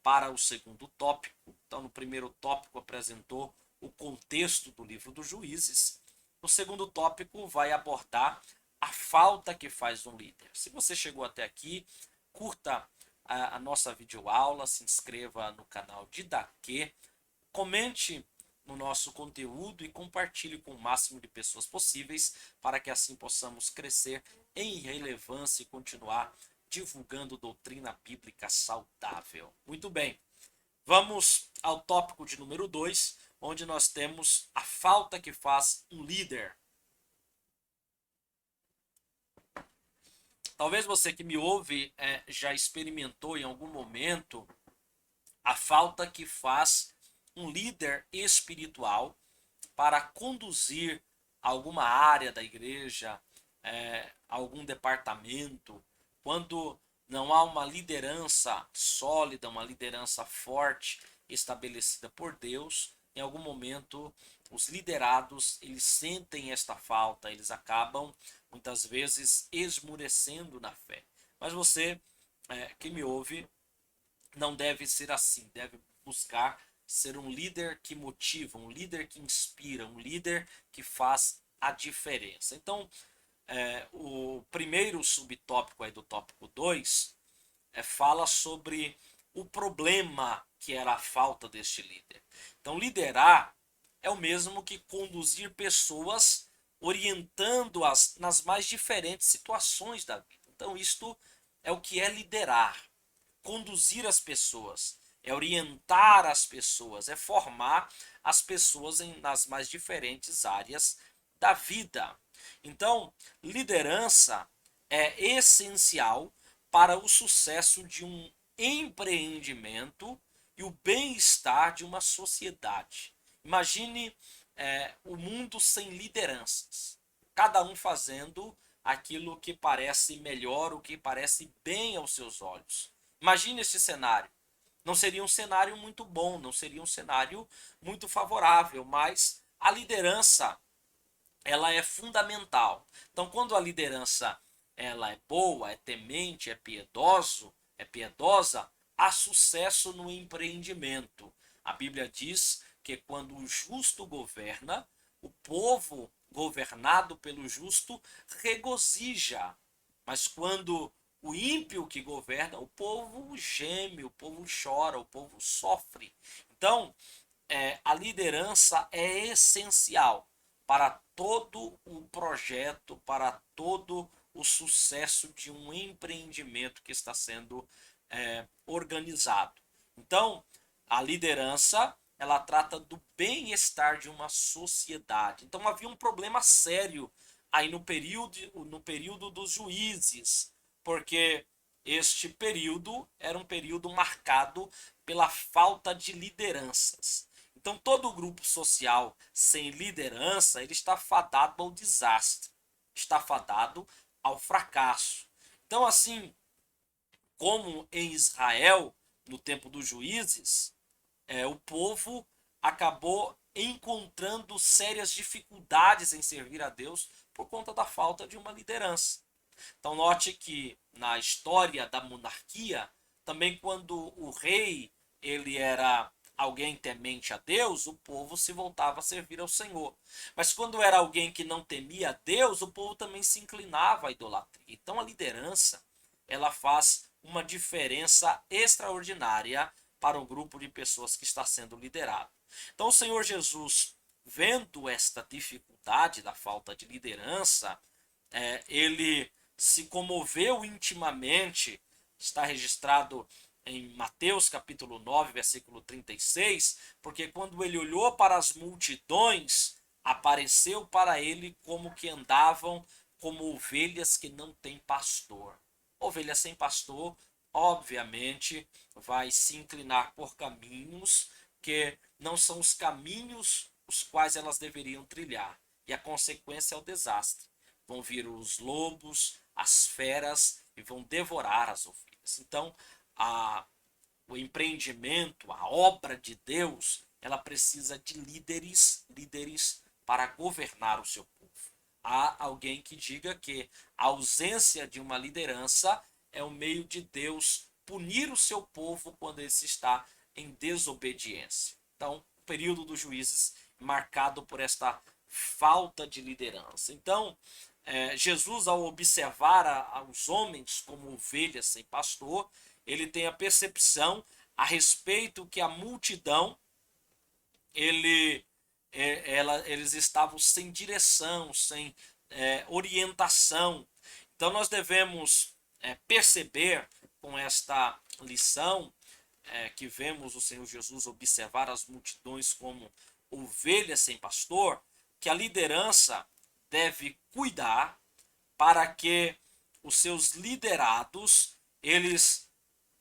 para o segundo tópico. Então, no primeiro tópico apresentou o contexto do livro dos Juízes. No segundo tópico vai abordar a a falta que faz um líder. Se você chegou até aqui, curta a nossa videoaula, se inscreva no canal Didaquê, comente no nosso conteúdo e compartilhe com o máximo de pessoas possíveis para que assim possamos crescer em relevância e continuar divulgando doutrina bíblica saudável. Muito bem, vamos ao tópico de número 2, onde nós temos a falta que faz um líder. Talvez você que me ouve já experimentou em algum momento a falta que faz um líder espiritual para conduzir alguma área da igreja, algum departamento, quando não há uma liderança sólida, uma liderança forte estabelecida por Deus. Em algum momento os liderados eles sentem esta falta, eles acabam muitas vezes esmurecendo na fé. Mas você que me ouve não deve ser assim, deve buscar ser um líder que motiva, um líder que inspira, um líder que faz a diferença. Então, o primeiro subtópico aí do tópico 2 fala sobre o problema que era a falta deste líder. Então, liderar é o mesmo que conduzir pessoas orientando-as nas mais diferentes situações da vida. Então, isto é o que é liderar. Conduzir as pessoas, é orientar as pessoas, é formar as pessoas nas mais diferentes áreas da vida. Então, liderança é essencial para o sucesso de um empreendimento e o bem-estar de uma sociedade. Imagine o mundo sem lideranças, cada um fazendo aquilo que parece melhor, o que parece bem aos seus olhos. Imagine esse cenário. Não seria um cenário muito bom, não seria um cenário muito favorável, mas a liderança ela é fundamental. Então, quando a liderança ela é boa, é temente, é piedosa, há sucesso no empreendimento. A Bíblia diz que quando o justo governa, o povo governado pelo justo regozija. Mas quando o ímpio que governa, o povo geme, o povo chora, o povo sofre. Então, a liderança é essencial para todo o projeto, para todo o sucesso de um empreendimento que está sendo organizado. Então, a liderança ela trata do bem-estar de uma sociedade. Então, havia um problema sério aí no período dos juízes, porque este período era um período marcado pela falta de lideranças. Então, todo grupo social sem liderança, ele está fadado ao desastre, está fadado ao fracasso. Então, assim como em Israel, no tempo dos juízes, o povo acabou encontrando sérias dificuldades em servir a Deus por conta da falta de uma liderança. Então note que na história da monarquia, também quando o rei ele era alguém temente a Deus, o povo se voltava a servir ao Senhor. Mas quando era alguém que não temia a Deus, o povo também se inclinava à idolatria. Então a liderança, ela faz uma diferença extraordinária para um grupo de pessoas que está sendo liderado. Então o Senhor Jesus, vendo esta dificuldade da falta de liderança, ele se comoveu intimamente, está registrado em Mateus capítulo 9, versículo 36, porque quando ele olhou para as multidões, apareceu para ele como que andavam como ovelhas que não têm pastor. Ovelha sem pastor, obviamente, vai se inclinar por caminhos que não são os caminhos os quais elas deveriam trilhar. E a consequência é o desastre. Vão vir os lobos, as feras e vão devorar as ovelhas. Então, o empreendimento, a obra de Deus, ela precisa de líderes para governar o seu povo. Há alguém que diga que a ausência de uma liderança é o meio de Deus punir o seu povo quando ele está em desobediência. Então, o período dos juízes marcado por esta falta de liderança. Então, Jesus, ao observar os homens como ovelhas sem pastor, ele tem a percepção a respeito que a multidão, eles estavam sem direção, sem orientação. Então nós devemos perceber com esta lição que vemos o Senhor Jesus observar as multidões como ovelhas sem pastor, que a liderança deve cuidar para que os seus liderados eles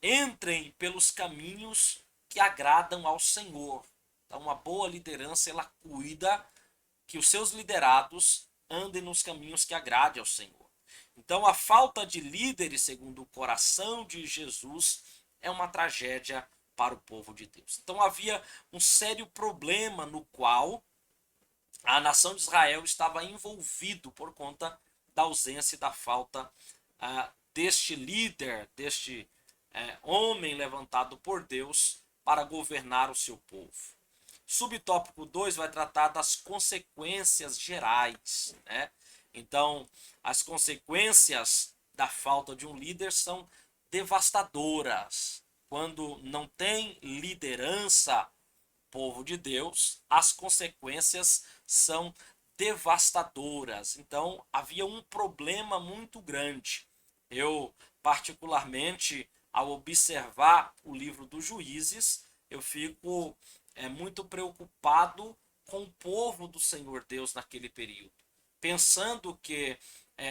entrem pelos caminhos que agradam ao Senhor. Então, uma boa liderança, ela cuida que os seus liderados andem nos caminhos que agradem ao Senhor. Então, a falta de líderes, segundo o coração de Jesus, é uma tragédia para o povo de Deus. Então, havia um sério problema no qual a nação de Israel estava envolvido por conta da ausência e da falta deste líder, deste homem levantado por Deus para governar o seu povo. Subtópico 2 vai tratar das consequências gerais, né? Então, as consequências da falta de um líder são devastadoras. Quando não tem liderança, povo de Deus, as consequências são devastadoras. Então, havia um problema muito grande. Eu, particularmente, ao observar o livro dos Juízes, eu fico muito preocupado com o povo do Senhor Deus naquele período, pensando que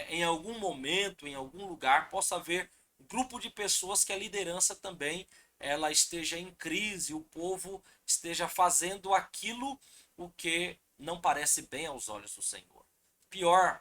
em algum momento, em algum lugar, possa haver um grupo de pessoas que a liderança também ela esteja em crise, o povo esteja fazendo aquilo o que não parece bem aos olhos do Senhor. Pior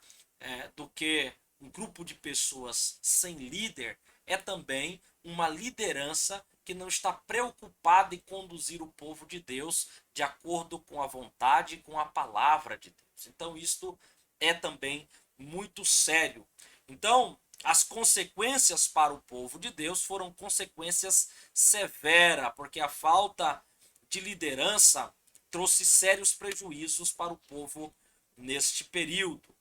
do que um grupo de pessoas sem líder é também uma liderança que não está preocupada em conduzir o povo de Deus de acordo com a vontade e com a palavra de Deus. Então isto é também muito sério. Então, as consequências para o povo de Deus foram consequências severas, porque a falta de liderança trouxe sérios prejuízos para o povo neste período.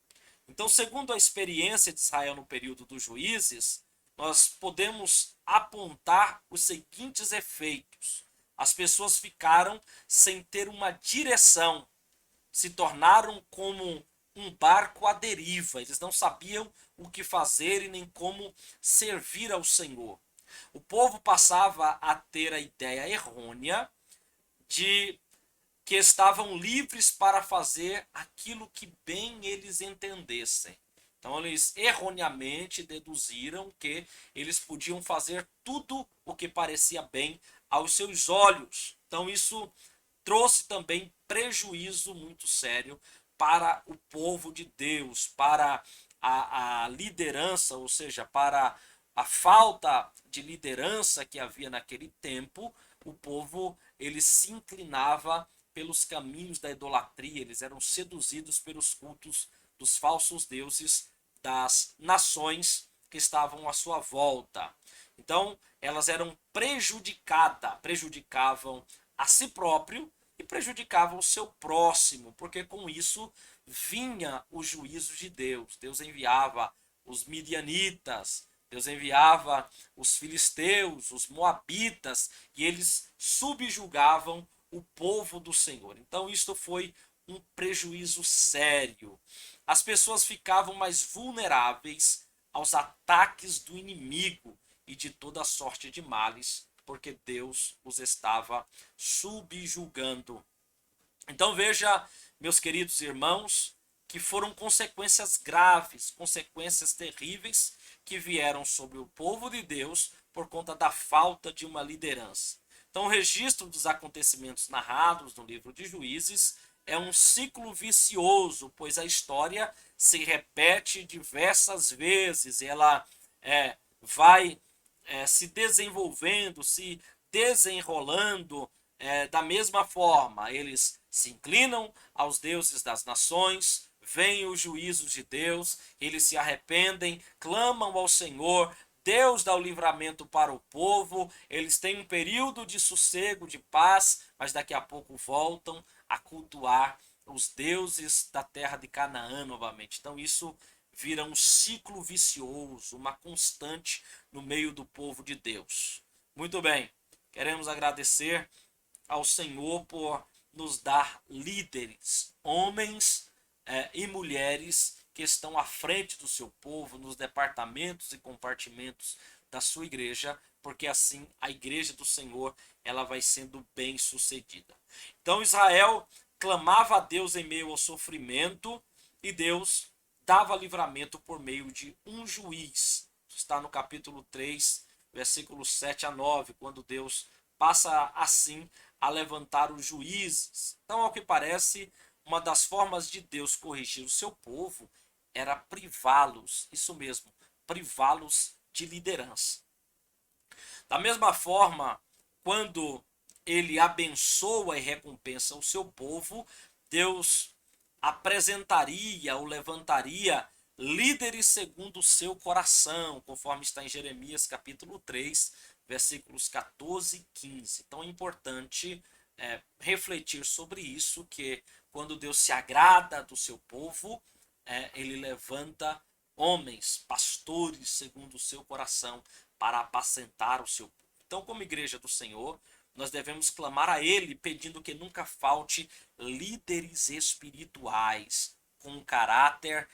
Então, segundo a experiência de Israel no período dos juízes, nós podemos apontar os seguintes efeitos. As pessoas ficaram sem ter uma direção, se tornaram como um barco à deriva. Eles não sabiam o que fazer e nem como servir ao Senhor. O povo passava a ter a ideia errônea de que estavam livres para fazer aquilo que bem eles entendessem. Então eles erroneamente deduziram que eles podiam fazer tudo o que parecia bem aos seus olhos. Então isso trouxe também prejuízo muito sério para o povo de Deus, para a liderança, ou seja, para a falta de liderança que havia naquele tempo. O povo ele se inclinava pelos caminhos da idolatria, eles eram seduzidos pelos cultos dos falsos deuses das nações que estavam à sua volta. Então, elas eram prejudicavam a si próprio e prejudicavam o seu próximo, porque com isso vinha o juízo de Deus. Deus enviava os midianitas, Deus enviava os filisteus, os moabitas, e eles subjugavam o povo do Senhor. Então isto foi um prejuízo sério. As pessoas ficavam mais vulneráveis aos ataques do inimigo e de toda sorte de males, porque Deus os estava subjugando. Então veja, meus queridos irmãos, que foram consequências graves, consequências terríveis que vieram sobre o povo de Deus por conta da falta de uma liderança. Então o registro dos acontecimentos narrados no livro de Juízes é um ciclo vicioso, pois a história se repete diversas vezes, ela vai se desenvolvendo, se desenrolando da mesma forma. Eles se inclinam aos deuses das nações, veem os juízos de Deus, eles se arrependem, clamam ao Senhor, Deus dá o livramento para o povo, eles têm um período de sossego, de paz, mas daqui a pouco voltam a cultuar os deuses da terra de Canaã novamente. Então isso vira um ciclo vicioso, uma constante no meio do povo de Deus. Muito bem, queremos agradecer ao Senhor por nos dar líderes, homens e mulheres que estão à frente do seu povo, nos departamentos e compartimentos da sua igreja, porque assim a igreja do Senhor ela vai sendo bem sucedida. Então Israel clamava a Deus em meio ao sofrimento e Deus dava livramento por meio de um juiz. Está no capítulo 3, versículos 7 a 9, quando Deus passa assim a levantar os juízes. Então, ao que parece, uma das formas de Deus corrigir o seu povo era privá-los, isso mesmo, privá-los de liderança. Da mesma forma, quando ele abençoa e recompensa o seu povo, Deus apresentaria ou levantaria líderes segundo o seu coração, conforme está em Jeremias capítulo 3, versículos 14 e 15. Então é importante refletir sobre isso, que quando Deus se agrada do seu povo, ele levanta homens, pastores segundo o seu coração, para apacentar o seu povo. Então, como igreja do Senhor, nós devemos clamar a Ele, pedindo que nunca falte líderes espirituais com um caráter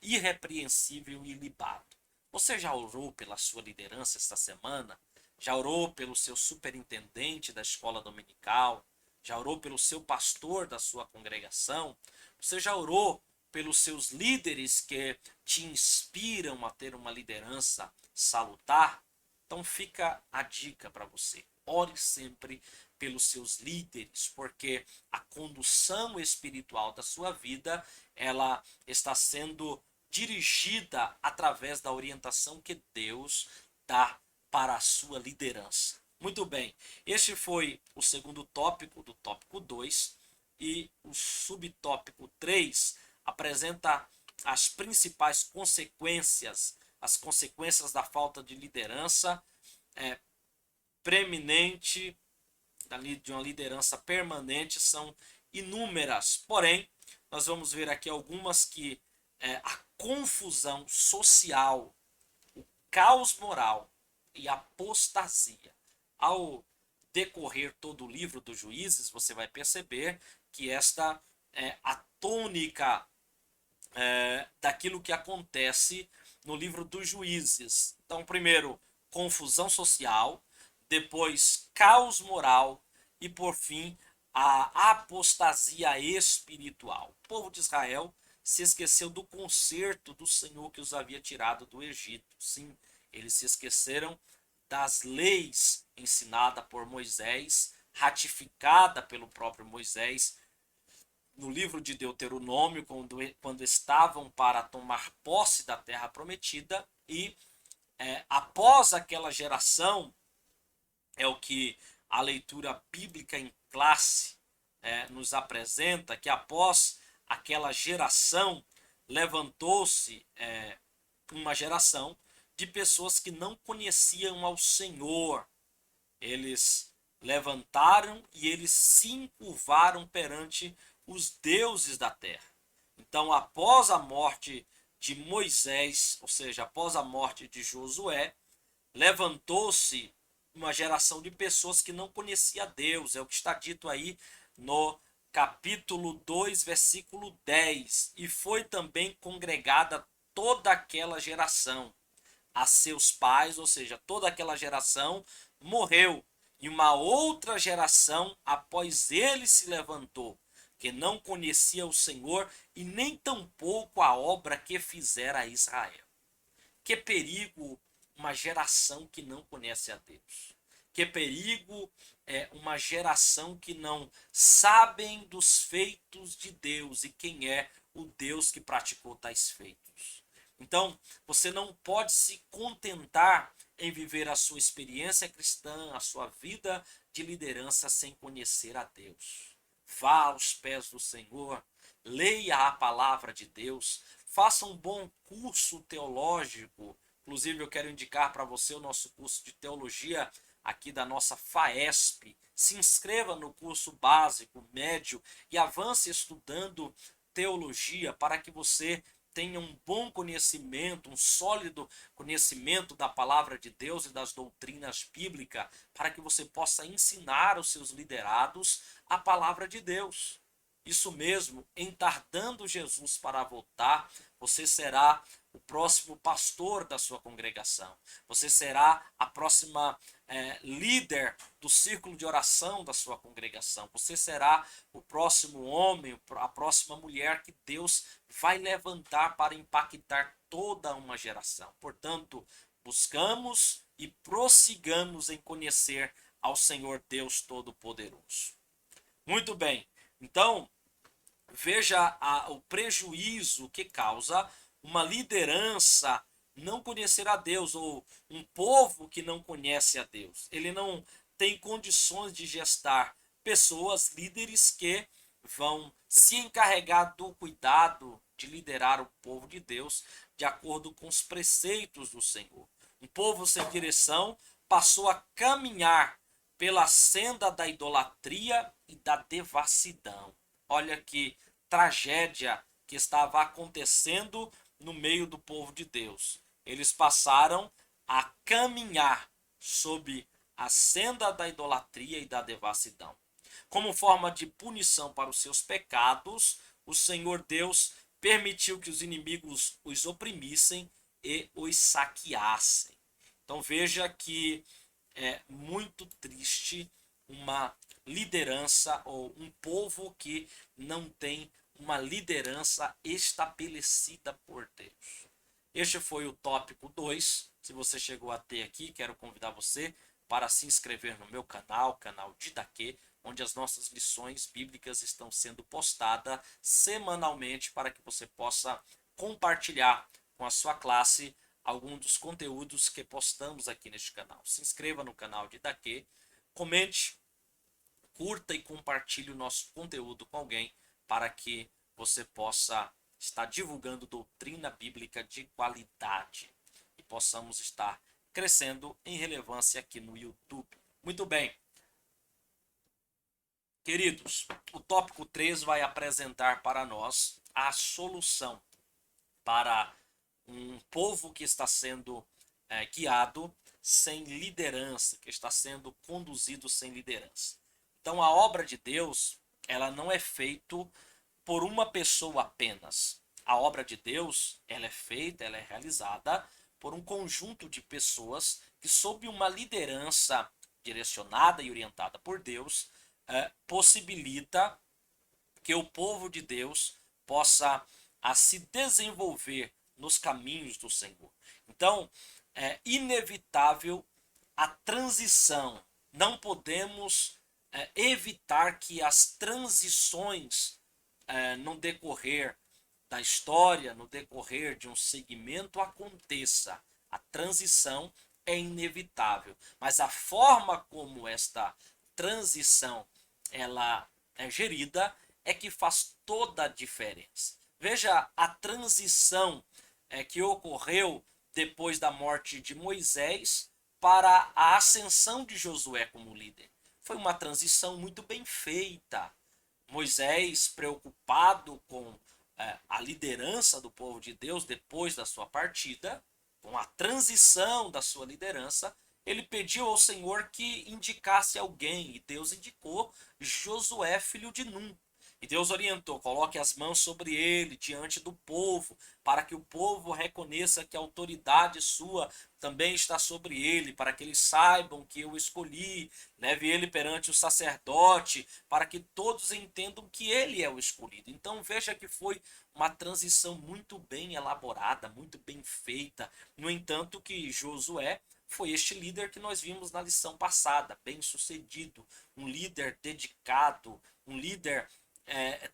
irrepreensível e ilibado. Você já orou pela sua liderança esta semana? Já orou pelo seu superintendente da escola dominical? Já orou pelo seu pastor da sua congregação? Você já orou pelos seus líderes que te inspiram a ter uma liderança salutar? Então fica a dica para você. Ore sempre pelos seus líderes, porque a condução espiritual da sua vida, ela está sendo dirigida através da orientação que Deus dá para a sua liderança. Muito bem, este foi o segundo tópico do tópico 2 e o subtópico 3 apresenta as principais consequências, as consequências da falta de liderança preeminente, de uma liderança permanente, são inúmeras. Porém, nós vamos ver aqui algumas que a confusão social, o caos moral e a apostasia. Ao decorrer todo o livro dos Juízes, você vai perceber que esta é a tônica daquilo que acontece no livro dos Juízes. Então, primeiro, confusão social, depois caos moral e, por fim, a apostasia espiritual. O povo de Israel se esqueceu do conserto do Senhor que os havia tirado do Egito. Sim, eles se esqueceram das leis ensinadas por Moisés, ratificada pelo próprio Moisés no livro de Deuteronômio, quando estavam para tomar posse da terra prometida. E após aquela geração, é o que a leitura bíblica em classe nos apresenta, que após aquela geração levantou-se uma geração de pessoas que não conheciam ao Senhor. Eles levantaram e eles se encurvaram perante os deuses da terra. Então, após a morte de Moisés, ou seja, após a morte de Josué, levantou-se uma geração de pessoas que não conhecia Deus. É o que está dito aí no capítulo 2, versículo 10. E foi também congregada toda aquela geração a seus pais, ou seja, toda aquela geração morreu. E uma outra geração após ele se levantou, que não conhecia o Senhor e nem tampouco a obra que fizera Israel. Que perigo uma geração que não conhece a Deus. Que perigo uma geração que não sabem dos feitos de Deus e quem é o Deus que praticou tais feitos. Então, você não pode se contentar em viver a sua experiência cristã, a sua vida de liderança sem conhecer a Deus. Vá aos pés do Senhor, leia a palavra de Deus, faça um bom curso teológico. Inclusive, eu quero indicar para você o nosso curso de teologia aqui da nossa FAESP. Se inscreva no curso básico, médio e avance estudando teologia para que você tenha um bom conhecimento, um sólido conhecimento da palavra de Deus e das doutrinas bíblicas, para que você possa ensinar os seus liderados a palavra de Deus. Isso mesmo, em tardando Jesus para voltar, você será o próximo pastor da sua congregação. Você será a próxima líder do círculo de oração da sua congregação. Você será o próximo homem, a próxima mulher que Deus vai levantar para impactar toda uma geração. Portanto, buscamos e prossigamos em conhecer ao Senhor Deus Todo-Poderoso. Muito bem, então veja o prejuízo que causa uma liderança não conhecer a Deus, ou um povo que não conhece a Deus. Ele não tem condições de gestar pessoas, líderes que vão se encarregar do cuidado de liderar o povo de Deus de acordo com os preceitos do Senhor. Um povo sem direção passou a caminhar pela senda da idolatria e da devassidão. Olha que tragédia que estava acontecendo no meio do povo de Deus. Eles passaram a caminhar sob a senda da idolatria e da devassidão. Como forma de punição para os seus pecados, o Senhor Deus permitiu que os inimigos os oprimissem e os saqueassem. Então veja que é muito triste uma liderança ou um povo que não tem uma liderança estabelecida por Deus. Este foi o tópico 2. Se você chegou até aqui, quero convidar você para se inscrever no meu canal, canal Didaquê, onde as nossas lições bíblicas estão sendo postadas semanalmente para que você possa compartilhar com a sua classe alguns dos conteúdos que postamos aqui neste canal. Se inscreva no canal Didaquê, comente, curta e compartilhe o nosso conteúdo com alguém para que você possa estar divulgando doutrina bíblica de qualidade e possamos estar crescendo em relevância aqui no YouTube. Muito bem. Queridos, o tópico 3 vai apresentar para nós a solução para um povo que está sendo guiado sem liderança, que está sendo conduzido sem liderança. Então a obra de Deus, ela não é feita por uma pessoa apenas. A obra de Deus, ela é feita, ela é realizada por um conjunto de pessoas que, sob uma liderança direcionada e orientada por Deus, possibilita que o povo de Deus possa se desenvolver nos caminhos do Senhor. Então, é inevitável a transição. Não podemos evitar que as transições no decorrer da história, no decorrer de um segmento aconteça. A transição é inevitável, mas a forma como esta transição ela é gerida é que faz toda a diferença. Veja a transição que ocorreu depois da morte de Moisés para a ascensão de Josué como líder. Foi uma transição muito bem feita. Moisés, preocupado com a liderança do povo de Deus depois da sua partida, com a transição da sua liderança, ele pediu ao Senhor que indicasse alguém, e Deus indicou Josué, filho de Num. E Deus orientou, coloque as mãos sobre ele, diante do povo, para que o povo reconheça que a autoridade sua também está sobre ele, para que eles saibam que eu escolhi, leve ele perante o sacerdote, para que todos entendam que ele é o escolhido. Então veja que foi uma transição muito bem elaborada, muito bem feita. No entanto, que Josué foi este líder que nós vimos na lição passada, bem sucedido, um líder dedicado, um líder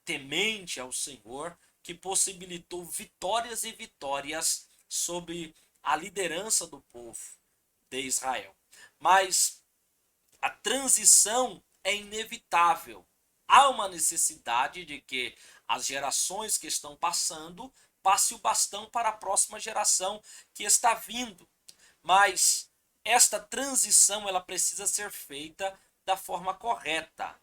temente ao Senhor, que possibilitou vitórias e vitórias sobre a liderança do povo de Israel. Mas a transição é inevitável. Há uma necessidade de que as gerações que estão passando passe o bastão para a próxima geração que está vindo. Mas esta transição ela precisa ser feita da forma correta.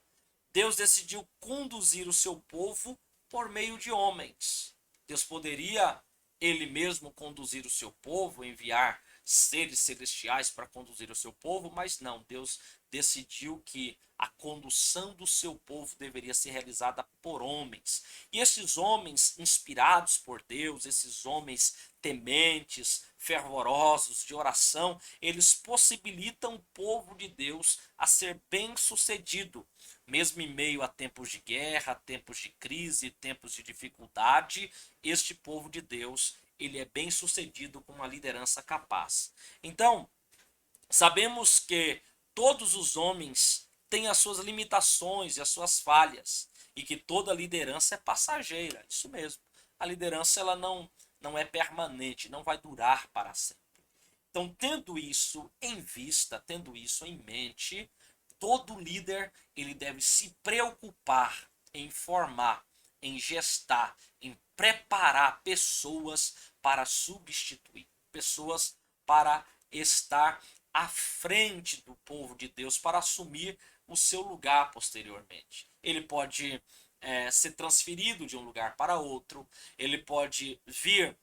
Deus decidiu conduzir o seu povo por meio de homens. Deus poderia ele mesmo conduzir o seu povo, enviar seres celestiais para conduzir o seu povo, mas não, Deus decidiu que a condução do seu povo deveria ser realizada por homens. E esses homens inspirados por Deus, esses homens tementes, fervorosos de oração, eles possibilitam o povo de Deus a ser bem-sucedido, mesmo em meio a tempos de guerra, tempos de crise, tempos de dificuldade. Este povo de Deus, ele é bem-sucedido com uma liderança capaz. Então, sabemos que todos os homens têm as suas limitações e as suas falhas, e que toda liderança é passageira. Isso mesmo. A liderança ela não é permanente, não vai durar para sempre. Então, tendo isso em vista, tendo isso em mente, todo líder ele deve se preocupar em formar, em gestar, em preparar pessoas para substituir, pessoas para estar à frente do povo de Deus, para assumir o seu lugar posteriormente. Ele pode ser transferido de um lugar para outro, ele pode vir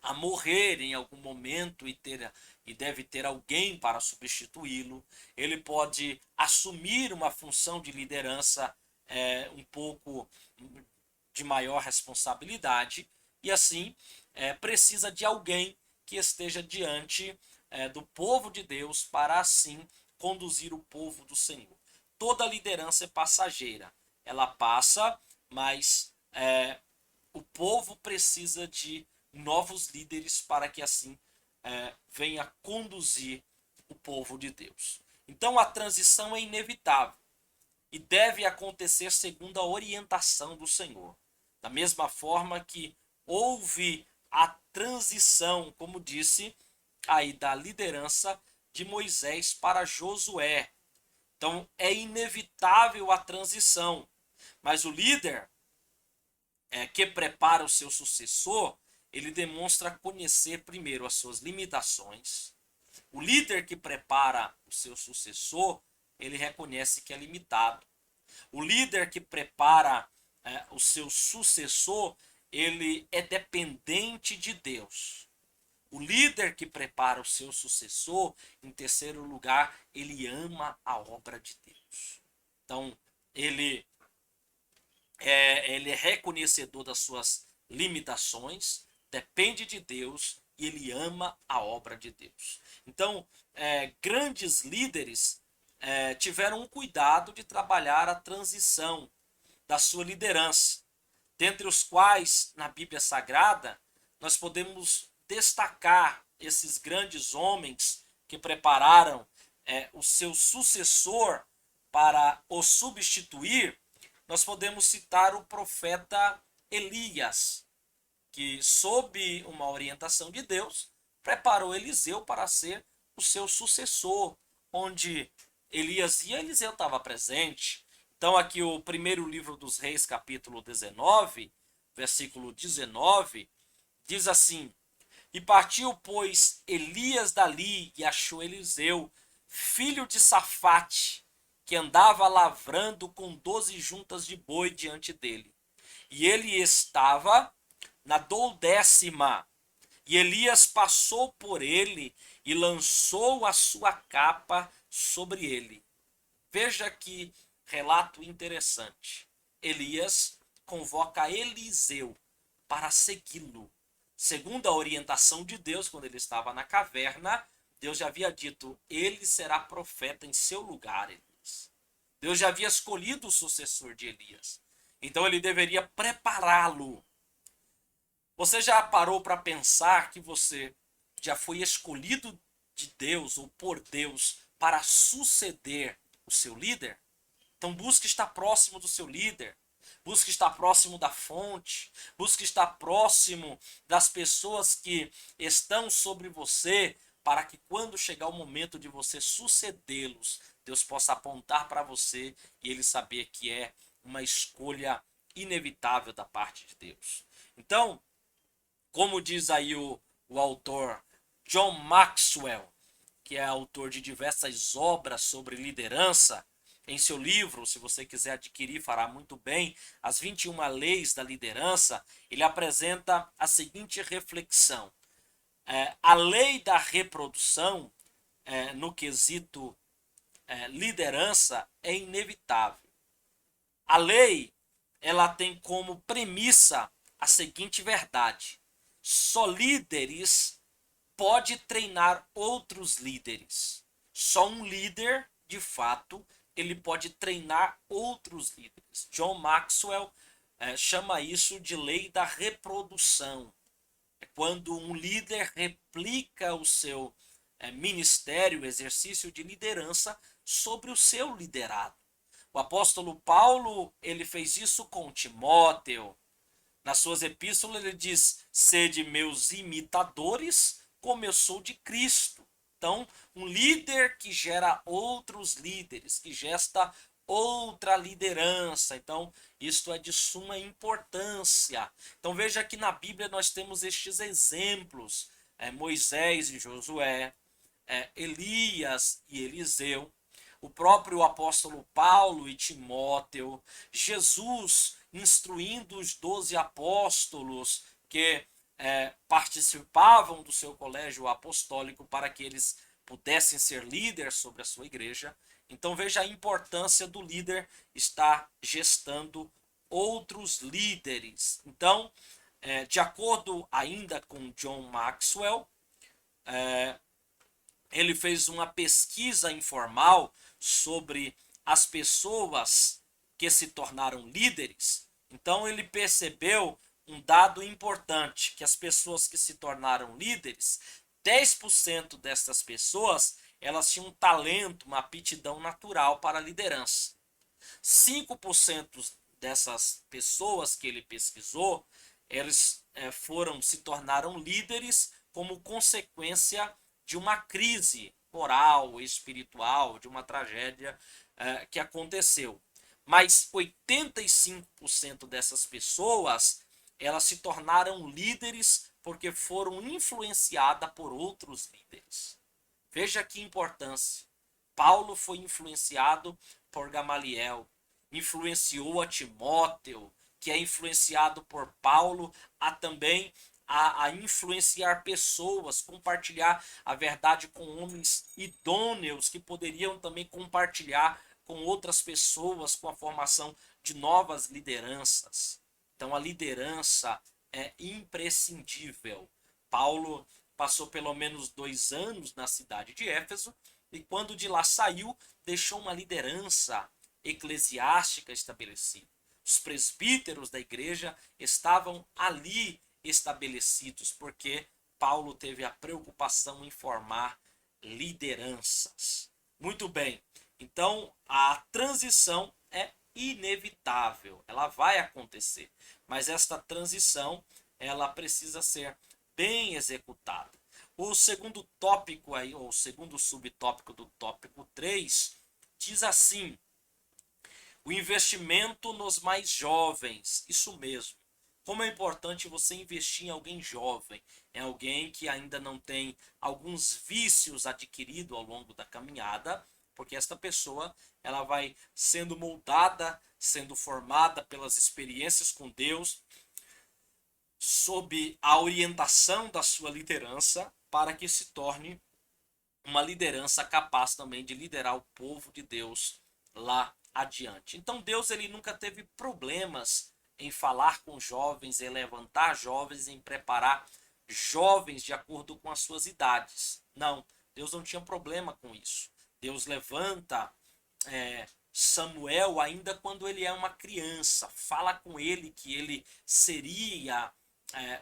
a morrer em algum momento e deve ter alguém para substituí-lo. Ele pode assumir uma função de liderança um pouco de maior responsabilidade e assim precisa de alguém que esteja diante do povo de Deus para assim conduzir o povo do Senhor. Toda liderança é passageira, ela passa, mas o povo precisa de novos líderes para que assim venha conduzir o povo de Deus. Então a transição é inevitável e deve acontecer segundo a orientação do Senhor. Da mesma forma que houve a transição, como disse, aí da liderança de Moisés para Josué. Então é inevitável a transição, mas o líder que prepara o seu sucessor, ele demonstra conhecer primeiro as suas limitações. O líder que prepara o seu sucessor, ele reconhece que é limitado. O líder que prepara o seu sucessor, ele é dependente de Deus. O líder que prepara o seu sucessor, em terceiro lugar, ele ama a obra de Deus. Então, ele é reconhecedor das suas limitações, depende de Deus e ele ama a obra de Deus. Então, grandes líderes tiveram um cuidado de trabalhar a transição da sua liderança, dentre os quais, na Bíblia Sagrada, nós podemos destacar esses grandes homens que prepararam o seu sucessor para o substituir. Nós podemos citar o profeta Elias, que, sob uma orientação de Deus, preparou Eliseu para ser o seu sucessor. Onde Elias ia, Eliseu estava presente. Então, aqui o primeiro livro dos Reis, capítulo 19, versículo 19, diz assim: E partiu, pois, Elias dali e achou Eliseu, filho de Safate, que andava lavrando com 12 juntas de boi diante dele. E ele estava na 12ª. E Elias passou por ele e lançou a sua capa sobre ele. Veja que relato interessante. Elias convoca Eliseu para segui-lo. Segundo a orientação de Deus, quando ele estava na caverna, Deus já havia dito, ele será profeta em seu lugar, Elias. Deus já havia escolhido o sucessor de Elias. Então ele deveria prepará-lo. Você já parou para pensar que você já foi escolhido de Deus ou por Deus para suceder o seu líder? Então busque estar próximo do seu líder. Busque estar próximo da fonte. Busque estar próximo das pessoas que estão sobre você, para que quando chegar o momento de você sucedê-los, Deus possa apontar para você e ele saber que é uma escolha inevitável da parte de Deus. Então, como diz aí o autor John Maxwell, que é autor de diversas obras sobre liderança, em seu livro, se você quiser adquirir, fará muito bem, As 21 Leis da Liderança, ele apresenta a seguinte reflexão. A lei da reprodução, no quesito liderança, é inevitável. A lei, ela tem como premissa a seguinte verdade: só líderes pode treinar outros líderes. Só um líder, de fato, ele pode treinar outros líderes. John Maxwell chama isso de lei da reprodução. É quando um líder replica o seu ministério, o exercício de liderança sobre o seu liderado. O apóstolo Paulo, ele fez isso com Timóteo. Nas suas epístolas ele diz: sede meus imitadores, como eu sou de Cristo. Então, um líder que gera outros líderes, que gesta outra liderança. Então, isto é de suma importância. Então, veja que na Bíblia nós temos estes exemplos: Moisés e Josué, Elias e Eliseu, o próprio apóstolo Paulo e Timóteo, Jesus instruindo os 12 apóstolos que participavam do seu colégio apostólico para que eles pudessem ser líderes sobre a sua igreja. Então veja a importância do líder estar gestando outros líderes. Então, de acordo ainda com John Maxwell, ele fez uma pesquisa informal sobre as pessoas que se tornaram líderes. Então ele percebeu um dado importante, que as pessoas que se tornaram líderes, 10% dessas pessoas, elas tinham um talento, uma aptidão natural para a liderança. 5% dessas pessoas que ele pesquisou, eles se tornaram líderes como consequência de uma crise moral, espiritual, de uma tragédia que aconteceu. Mas 85% dessas pessoas, elas se tornaram líderes porque foram influenciadas por outros líderes. Veja que importância. Paulo foi influenciado por Gamaliel, influenciou a Timóteo, que é influenciado por Paulo a também a influenciar pessoas, compartilhar a verdade com homens idôneos que poderiam também compartilhar com outras pessoas, com a formação de novas lideranças. Então a liderança é imprescindível. Paulo passou pelo menos 2 anos na cidade de Éfeso e quando de lá saiu, deixou uma liderança eclesiástica estabelecida. Os presbíteros da igreja estavam ali estabelecidos porque Paulo teve a preocupação em formar lideranças. Muito bem, então a transição é inevitável, ela vai acontecer, mas esta transição ela precisa ser bem executada. O segundo tópico aí, ou o segundo subtópico do tópico 3, diz assim: o investimento nos mais jovens. Isso mesmo. Como é importante você investir em alguém jovem, em alguém que ainda não tem alguns vícios adquiridos ao longo da caminhada, porque esta pessoa ela vai sendo moldada, sendo formada pelas experiências com Deus, sob a orientação da sua liderança, para que se torne uma liderança capaz também de liderar o povo de Deus lá adiante. Então Deus ele nunca teve problemas em falar com jovens, em levantar jovens, em preparar jovens de acordo com as suas idades. Não, Deus não tinha problema com isso. Deus levanta Samuel ainda quando ele é uma criança, fala com ele que ele seria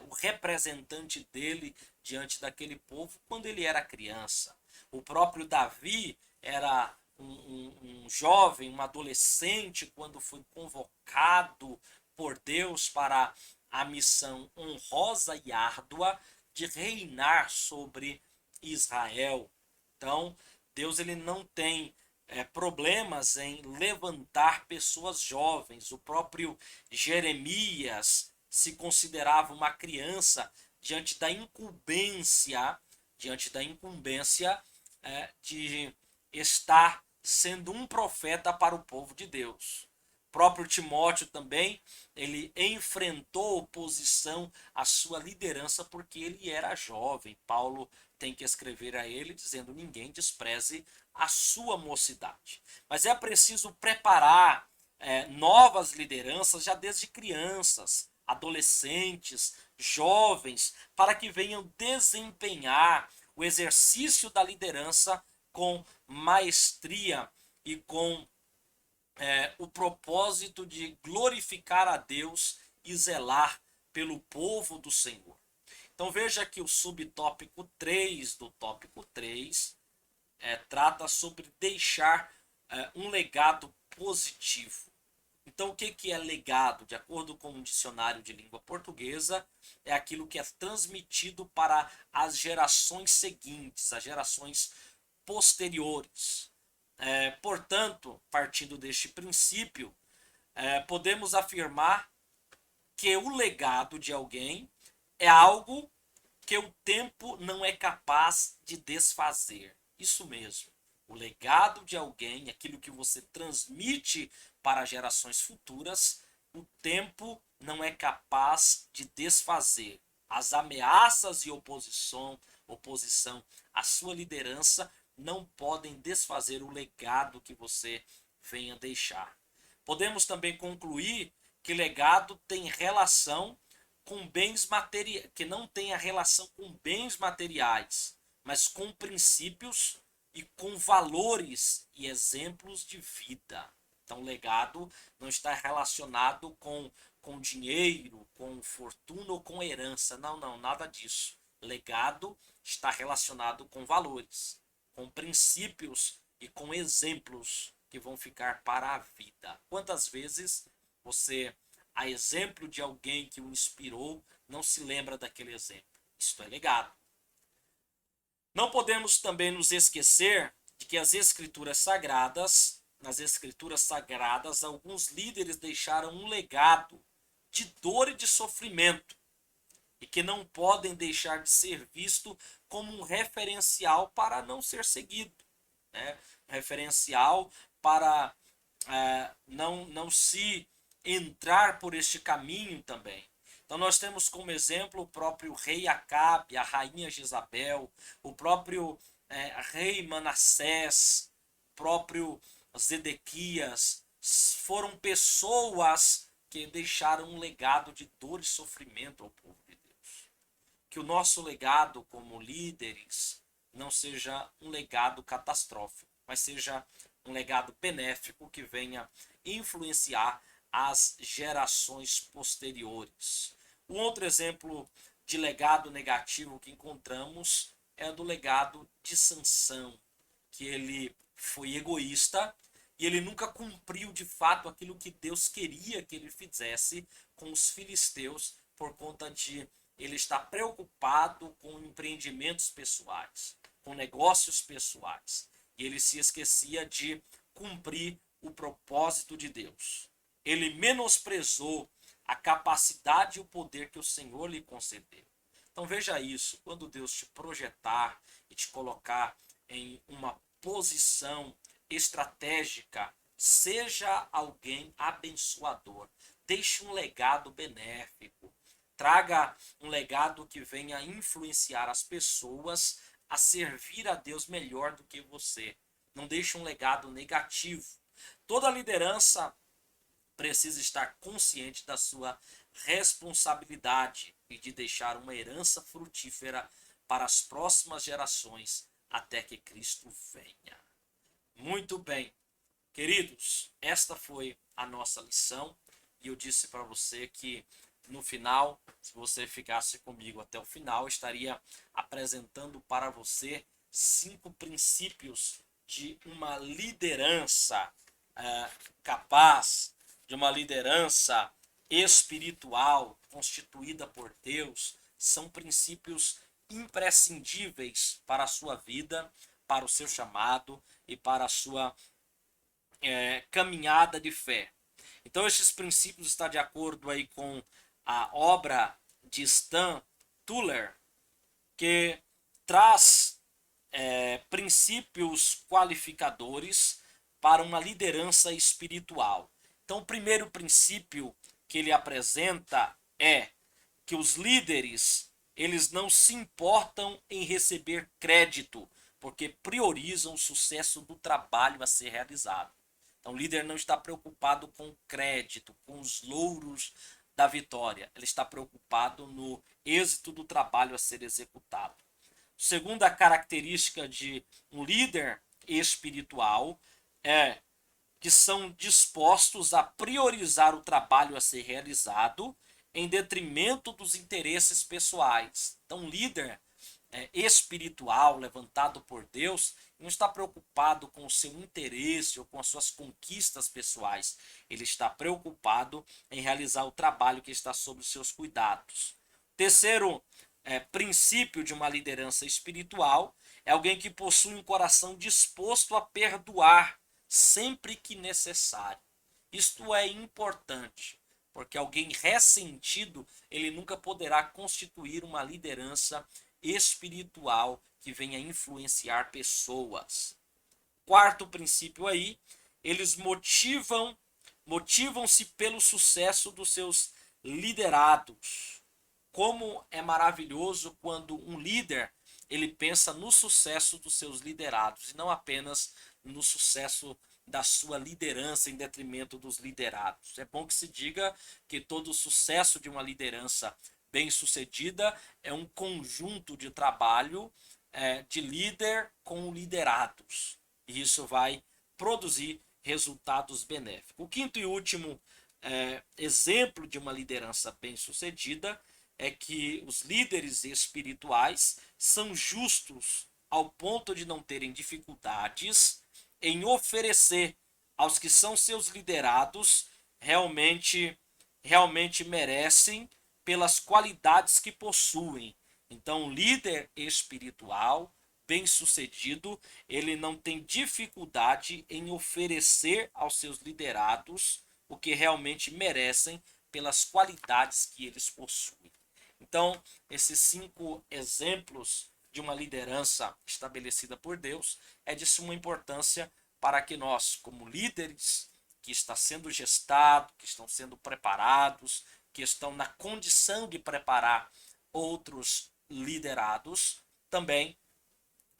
o representante dele diante daquele povo quando ele era criança. O próprio Davi era um jovem, um adolescente, quando foi convocado por Deus para a missão honrosa e árdua de reinar sobre Israel. Então, Deus ele não tem problemas em levantar pessoas jovens. O próprio Jeremias se considerava uma criança diante da incumbência de estar sendo um profeta para o povo de Deus. O próprio Timóteo também, ele enfrentou oposição à sua liderança porque ele era jovem. Paulo tem que escrever a ele dizendo: ninguém despreze a sua mocidade. Mas é preciso preparar novas lideranças já desde crianças, adolescentes, jovens, para que venham desempenhar o exercício da liderança com maestria e com o propósito de glorificar a Deus e zelar pelo povo do Senhor. Então veja que o subtópico 3 do tópico 3 trata sobre deixar um legado positivo. Então o que é legado? De acordo com o dicionário de língua portuguesa, é aquilo que é transmitido para as gerações seguintes, as gerações posteriores. Portanto, partindo deste princípio, podemos afirmar que o legado de alguém é algo que o tempo não é capaz de desfazer. Isso mesmo. O legado de alguém, aquilo que você transmite para gerações futuras, o tempo não é capaz de desfazer. As ameaças e oposição à sua liderança não podem desfazer o legado que você venha deixar. Podemos também concluir que legado tem relação com bens materiais, que não tem a relação com bens materiais, mas com princípios e com valores e exemplos de vida. Então, legado não está relacionado com dinheiro, com fortuna ou com herança. Não, não, nada disso. Legado está relacionado com valores, com princípios e com exemplos que vão ficar para a vida. Quantas vezes você, a exemplo de alguém que o inspirou, não se lembra daquele exemplo? Isto é legado. Não podemos também nos esquecer de que nas Escrituras Sagradas, alguns líderes deixaram um legado de dor e de sofrimento, e que não podem deixar de ser visto como um referencial para não ser seguido, né? Um referencial para não se entrar por este caminho também. Então nós temos como exemplo o próprio rei Acabe, a rainha Jezabel, o próprio rei Manassés, o próprio Zedequias. Foram pessoas que deixaram um legado de dor e sofrimento ao povo de Deus. Que o nosso legado como líderes não seja um legado catastrófico, mas seja um legado benéfico que venha influenciar as gerações posteriores. Um outro exemplo de legado negativo que encontramos é do legado de Sansão, que ele foi egoísta e ele nunca cumpriu de fato aquilo que Deus queria que ele fizesse com os filisteus, por conta de ele estar preocupado com empreendimentos pessoais, com negócios pessoais. E ele se esquecia de cumprir o propósito de Deus. Ele menosprezou a capacidade e o poder que o Senhor lhe concedeu. Então veja isso, quando Deus te projetar e te colocar em uma posição estratégica, seja alguém abençoador. Deixe um legado benéfico. Traga um legado que venha influenciar as pessoas a servir a Deus melhor do que você. Não deixe um legado negativo. Toda liderança precisa estar consciente da sua responsabilidade e de deixar uma herança frutífera para as próximas gerações até que Cristo venha. Muito bem, queridos, esta foi a nossa lição e eu disse para você que no final, se você ficasse comigo até o final, estaria apresentando para você 5 princípios de uma liderança capaz, de uma liderança espiritual constituída por Deus. São princípios imprescindíveis para a sua vida, para o seu chamado e para a sua caminhada de fé. Então esses princípios estão de acordo aí com a obra de Stan Tuller, que traz princípios qualificadores para uma liderança espiritual. Então, o primeiro princípio que ele apresenta é que os líderes, eles não se importam em receber crédito, porque priorizam o sucesso do trabalho a ser realizado. Então, o líder não está preocupado com o crédito, com os louros da vitória. Ele está preocupado no êxito do trabalho a ser executado. Segunda característica de um líder espiritual é que são dispostos a priorizar o trabalho a ser realizado em detrimento dos interesses pessoais. Então, um líder espiritual, levantado por Deus, não está preocupado com o seu interesse ou com as suas conquistas pessoais. Ele está preocupado em realizar o trabalho que está sob os seus cuidados. Terceiro princípio de uma liderança espiritual é alguém que possui um coração disposto a perdoar sempre que necessário. Isto é importante, porque alguém ressentido, ele nunca poderá constituir uma liderança espiritual que venha influenciar pessoas. Quarto princípio aí, eles motivam-se pelo sucesso dos seus liderados. Como é maravilhoso quando um líder ele pensa no sucesso dos seus liderados e não apenas no sucesso da sua liderança em detrimento dos liderados. É bom que se diga que todo o sucesso de uma liderança bem-sucedida é um conjunto de trabalho de líder com liderados. E isso vai produzir resultados benéficos. O quinto e último exemplo de uma liderança bem-sucedida é que os líderes espirituais são justos ao ponto de não terem dificuldades em oferecer aos que são seus liderados realmente merecem pelas qualidades que possuem. Então, um líder espiritual bem-sucedido, ele não tem dificuldade em oferecer aos seus liderados o que realmente merecem pelas qualidades que eles possuem. Então, esses 5 exemplos de uma liderança estabelecida por Deus é de suma importância para que nós, como líderes que está sendo gestado, que estão sendo preparados, que estão na condição de preparar outros liderados, também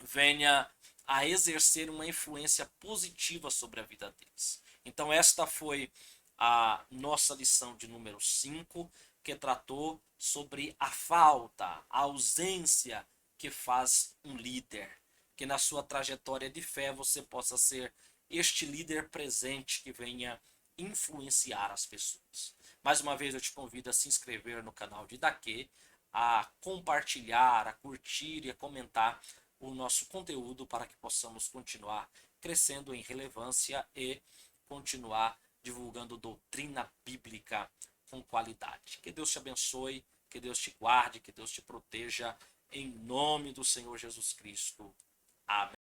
venha a exercer uma influência positiva sobre a vida deles. Então esta foi a nossa lição de número 5, que tratou sobre a falta, a ausência que faz um líder. Que na sua trajetória de fé você possa ser este líder presente que venha influenciar as pessoas. Mais uma vez eu te convido a se inscrever no canal de Daquê, a compartilhar, a curtir e a comentar o nosso conteúdo para que possamos continuar crescendo em relevância e continuar divulgando doutrina bíblica com qualidade. Que Deus te abençoe, que Deus te guarde, que Deus te proteja, em nome do Senhor Jesus Cristo. Amém.